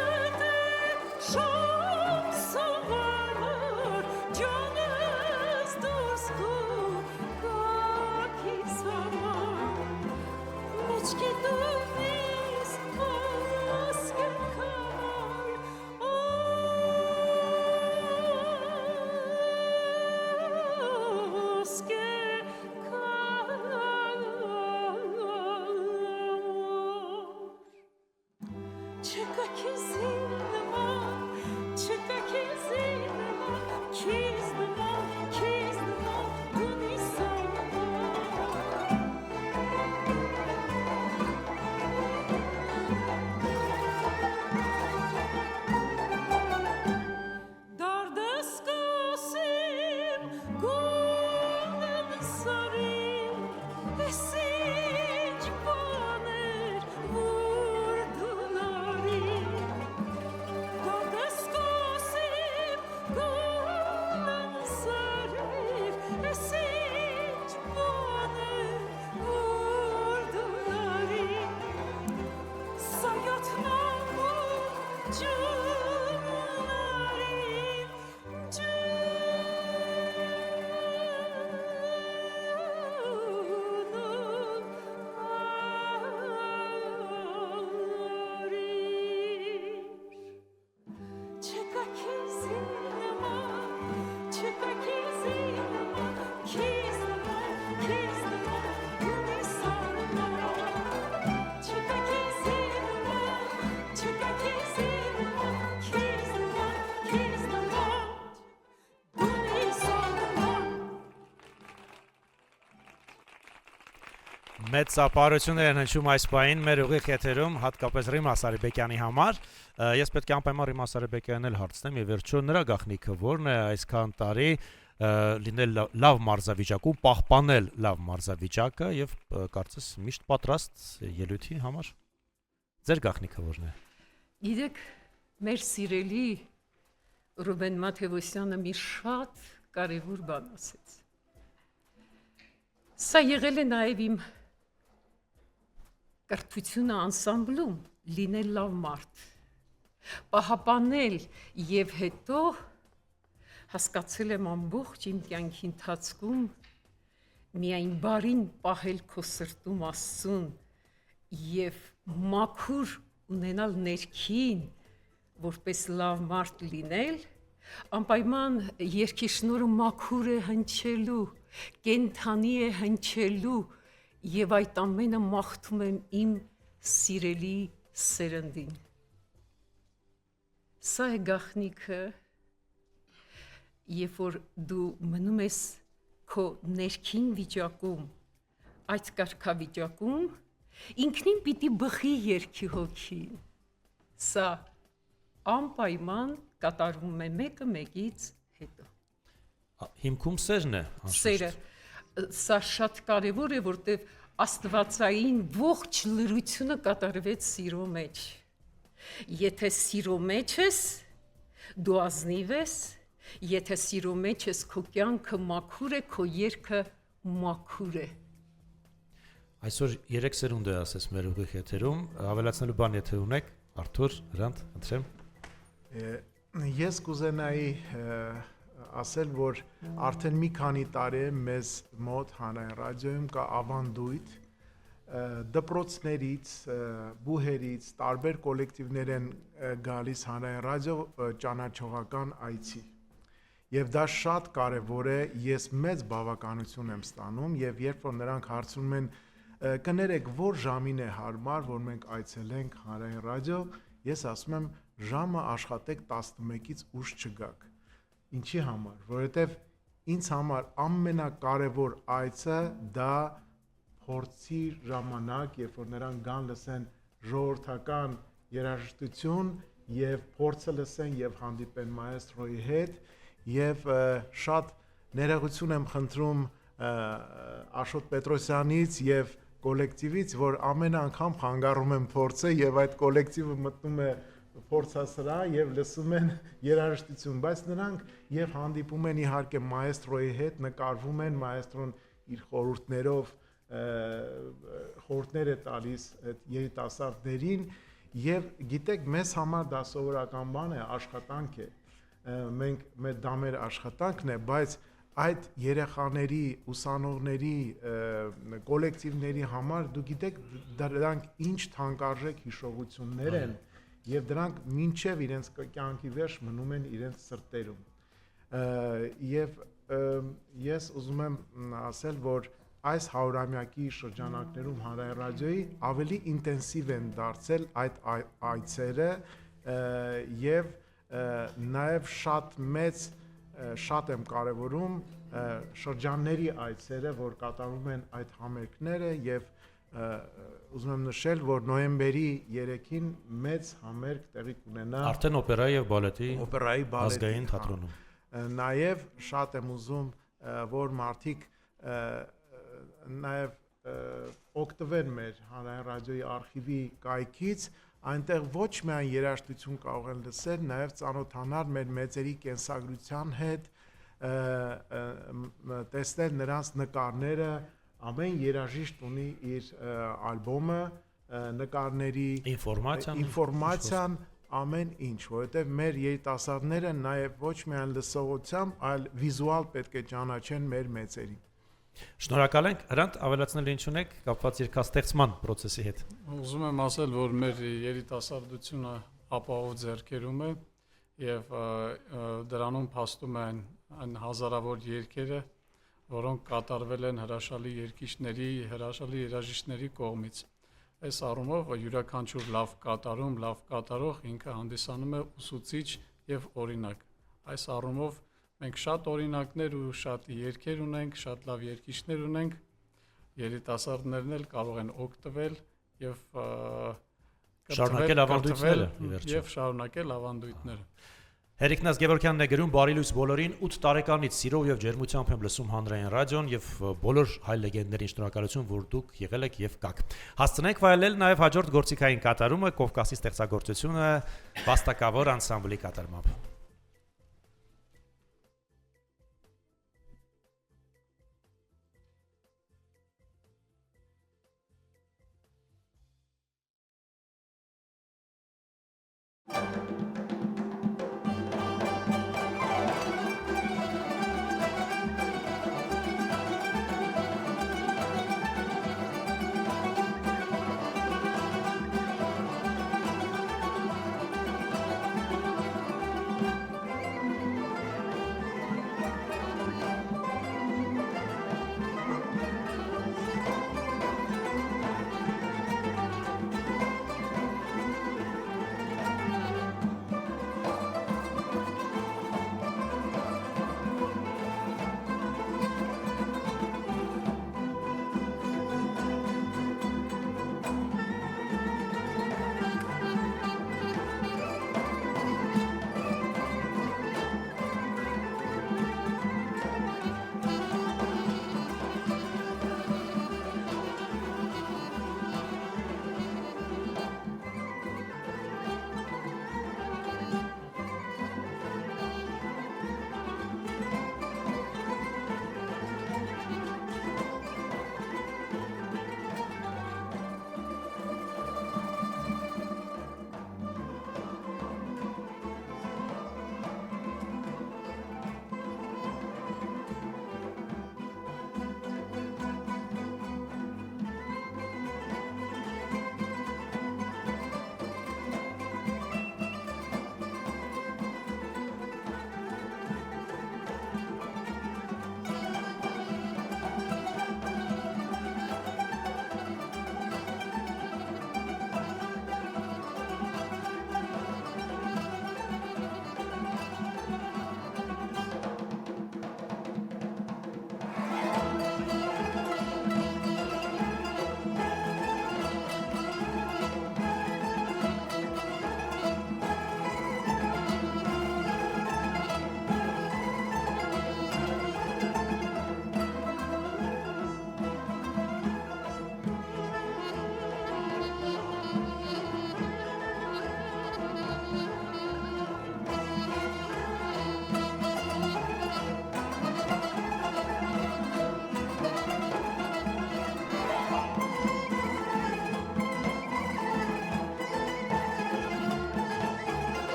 Մեծ ծափարություններ են հնչում այս պահին մեր ուղիղ եթերում, հատկապես Ռիմա Սարիբեկյանի համար։ Ես պետք է անպայման Ռիմա Սարիբեկյանին էլ հարցնեմ, եւ վերջո նրա գաղտնիքը ո՞րն է այսքան տարի լինել լավ մարզավիճակում, պահպանել լավ մարզավիճակը եւ կարծես միշտ պատրաստ ելույթի համար։ Ձեր գաղտնիքը ո՞րն է։ Իրեք մեր սիրելի Ռուբեն Մաթեոսյանը մի շատ կարևոր բան ասեց։ Սա եղել է նաեւ իմ կրթությունը անսամբլում լինել լավ մարդ, պահապանել եւ հետո հասկացել եմ ամբողջ իմ կյանքի ընթացքում միայն բարին պահել քո սրտում Աստծուն եւ մաքուր ունենալ ներքին, որպես լավ մարդ լինել, անպայման երկի շնորհը մաքուր է հնչելու, կենթանի է հնչելու եւ այդ ամենը մաղթում եմ իմ սիրելի սերնդին։ Սա է գաղտնիքը, երբ որ դու մնում ես քո ներքին վիճակում, այդ կարգավիճակում, ինքնին պիտի բխի երկի հոգին։ Սա անպայման կատարվում է մեկը մեկից հետո։ Հիմքում սերն է, Սերը, սա շատ կարևոր է, որտեվ աստվածային ողջ լրությունը կատարվեց սիրո մեջ։ Եթե սիրո մեջ ես, դու ազնիվ ես, եթե սիրո մեջ ես, քո կյանքը մաքուր է, քո երգը մաքուր է։ Այսօր 3 սերունդ է ասես մեր ուղիղ եթերում, ավելացնելու բան եթե ունեք, Արթուր, Հրանտ, ընտրեմ։ Ես կուզենայի ասել, որ արդեն մի քանի տարի է մեզ մոտ հանրային ռադիոյում կա ավանդույթ դպրոցներից, բուհերից, տարբեր կոլեկտիվներ են գալիս հանրային ռադիո ճանաչողական այցի։ Եվ դա շատ կարևոր է, ես մեծ բավականություն եմ ստանում եւ երբ որ նրանք հարցնում են կներեք որ ժամին է հարմար, որ մենք այցելենք հանրային ռադիո, ես ասում եմ ժամը աշխատեք 11-ից ուշ չգաք։ Ինչի համար, որովհետև ինձ համար ամենակարևոր այցը դա փորձի ժամանակ, երբ որ նրանք գան լսեն ժողովրդական երաժշտություն եւ փորձը լսեն եւ հանդիպեն մայեստրոյի հետ եւ շատ ներողություն եմ խնդրում Աշոտ Պետրոսյանից եւ կոլեկտիվից, որ ամեն անգամ խանգարում եմ փորձը եւ այդ կոլեկտիվը մտնում է փորձասրահ եւ լսում են երաժշտություն, բայց նրանք եւ հանդիպում են իհարկե մայեստրոյի հետ, նկարվում են, մայեստրոն իր խորհուրդներով խորհուրդներ է տալիս այդ երիտասարդներին եւ գիտեք մեզ համար դա սովորական բան է, աշխատանք է։ Մենք դա մեր աշխատանքն է, բայց այդ երեխաների, ուսանողների, կոլեկտիվների համար դու գիտեք դրանք ինչ թանկարժեք հիշողություններ են եւ դրանք մինչեւ իրենց կյանքի վերջ մնում են իրենց սրտերում եւ ես ուզում եմ ասել որ այս 100-ամյակի շրջանակներում Հանրային ռադիոյի ավելի ինտենսիվ են դարձել այդ այցերը եւ նաեւ շատ եմ կարևորում շրջանների այցերը, որ կատարում են այդ համերգները եւ ուզում եմ նշել, որ նոյեմբերի 3-ին մեծ համերգ տեղի կունենա Արդեն օպերայի եւ բալետի ազգային թատրոնում։ Նաեւ շատ եմ ուզում, որ մարդիկ նաեւ օգտվեն մեր Հանրային ռադիոյի արխիվի կայքից, այնտեղ ոչ միայն երաժշտություն կարող են լսել, նաեւ ծանոթանալ մեր մեծերի կենսագրության հետ, տեսնել նրանց նկարները, ամեն երաժիշտ ունի իր ալբոմը, նկարների ինֆորմացիան, ամեն ինչ, որովհետև մեր երիտասարդները նաև ոչ միայն լսողությամբ, այլ վիզուալ պետք է ճանաչեն մեր մեծերին։ Շնորհակալ ենք, Հրանտ, ավելացնել ինչ ունեք կապված երգաստեղծման process-ի հետ։ Ուզում եմ ասել, որ մեր երիտասարդությունը ապահով ձեռքերում է եւ դրանում փաստում են այն հազարավոր երգերը, որոնք կատարվել են հրաշալի երգիչների, հրաշալի երաժիշտների կողմից։ Այս առումով յուրաքանչյուր լավ կատարող ինքը հանդիսանում է ուսուցիչ եւ օրինակ։ Այս առումով մենք շատ օրինակներ ու շատ երգեր ունենք, շատ լավ երգիչներ ունենք, երիտասարդներն էլ կարող են օգտվել եւ շարունակել ավանդույթները։ Հերիկնաս Գևորգյանն է գրում բարի լույս բոլորին 8 տարեկանից սիրով եւ ջերմությամբ եմ լսում Հանրային ռադիոն եւ բոլոր հայ լեգենդներին շնորհակալություն որ դուք եղել եք եւ կաք։ Հասցնենք վայելել նաեւ հաջորդ գործիքային կատարումը Կովկասի ստեղծագործությունը վաստակավոր անսամբլի կատարմամբ։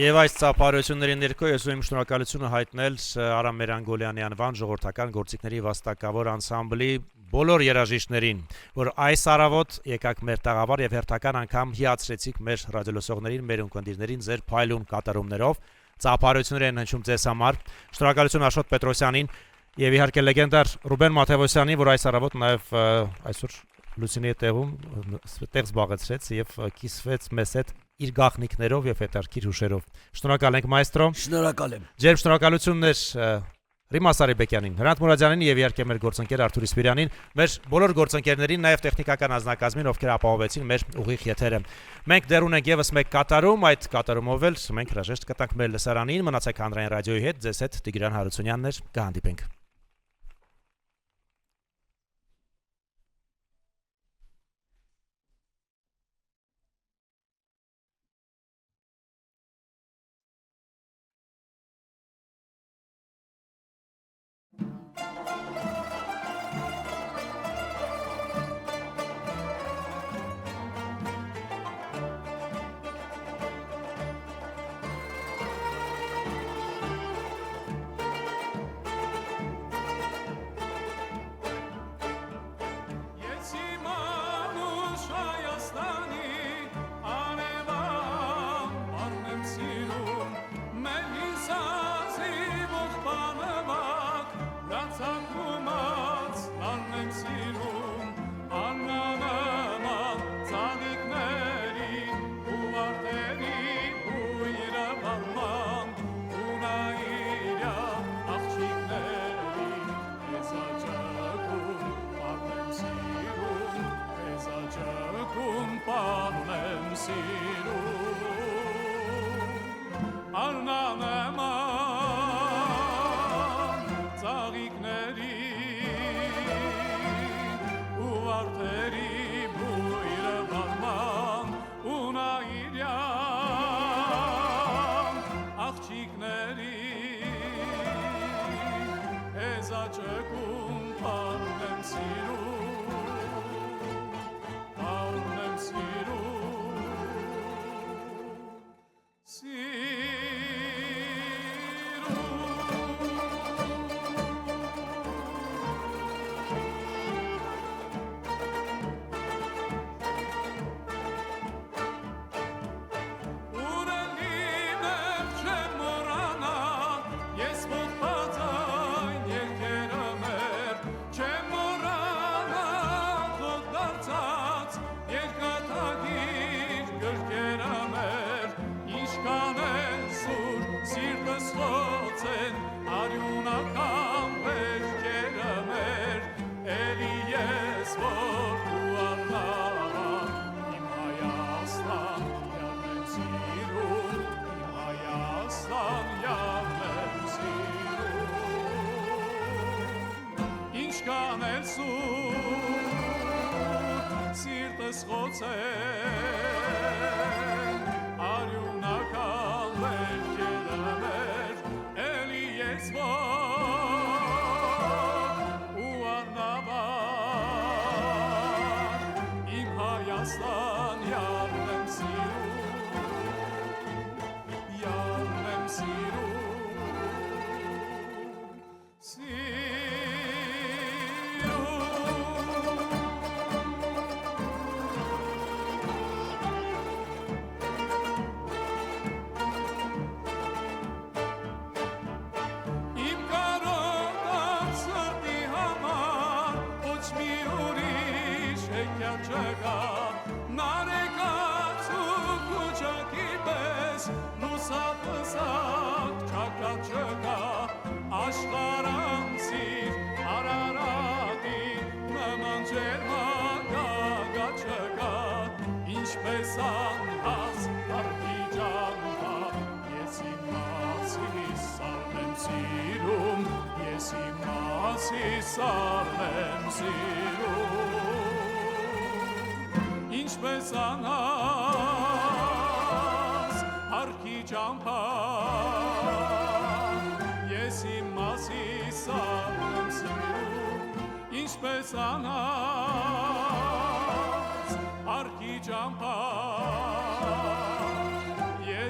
Եվ այս ծափարությունների ներքո ես ուզում եմ շնորհակալությունը հայտնել Արամ Մերանգոլյանի անվան ժողովրդական գործիքների վաստակավոր անսամբլի բոլոր երաժիշտներին, որ այս առավոտ եկաք մեր տաղավար եւ հերթական անգամ հիացրեցիք մեր ռադիոլսողներին, մեր ունկնդիրներին ձեր փայլուն կատարումներով, ծափարություններ են հնչում ձեզ համար։ Շնորհակալություն Աշոտ Պետրոսյանին եւ իհարկե լեգենդար Ռուբեն Մաթեոսյանին, որ այս առավոտ նաեւ այսօր Լուսինեի տեղում տեղ զբաղեցրեց եւ կիսվեց մեզ հետ իր գաղտնիքներով եւ հետարքիր հուշերով։ Շնորհակալ ենք մայստրո։ Շնորհակալ եմ։ Ձեր շնորհակալություններ Ռիմա Սարիբեկյանին, Հրանտ Մուրադյանին եւ իհարկե մեր գործընկեր Արթուր Իսպիրյանին, մեր բոլոր գործընկերներին, նաեւ տեխնիկական անձնակազմին, ովքեր ապահովեցին մեր ուղիղ եթերը։ Մենք դեռ ունենք եւս մեկ կատարում, այդ կատարումով էլ մենք հրաժեշտ կտանք մեր լսարանին, մնացեք հանրային ռադիոյի հետ, ձեզ հետ Տիգրան Հարությունյանն էր, կհանդիպենք։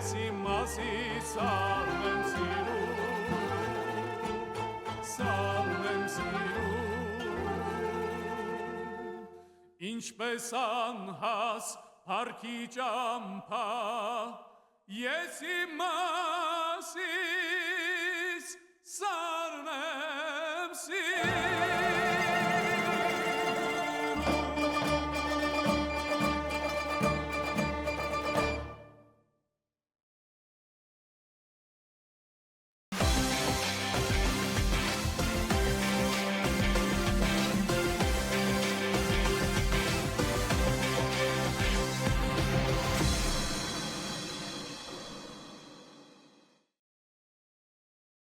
Yes, սարնեմ սիրում ինչպես անհաս հարկի ճամփա ես իմ մասիս սարնեմ սիրում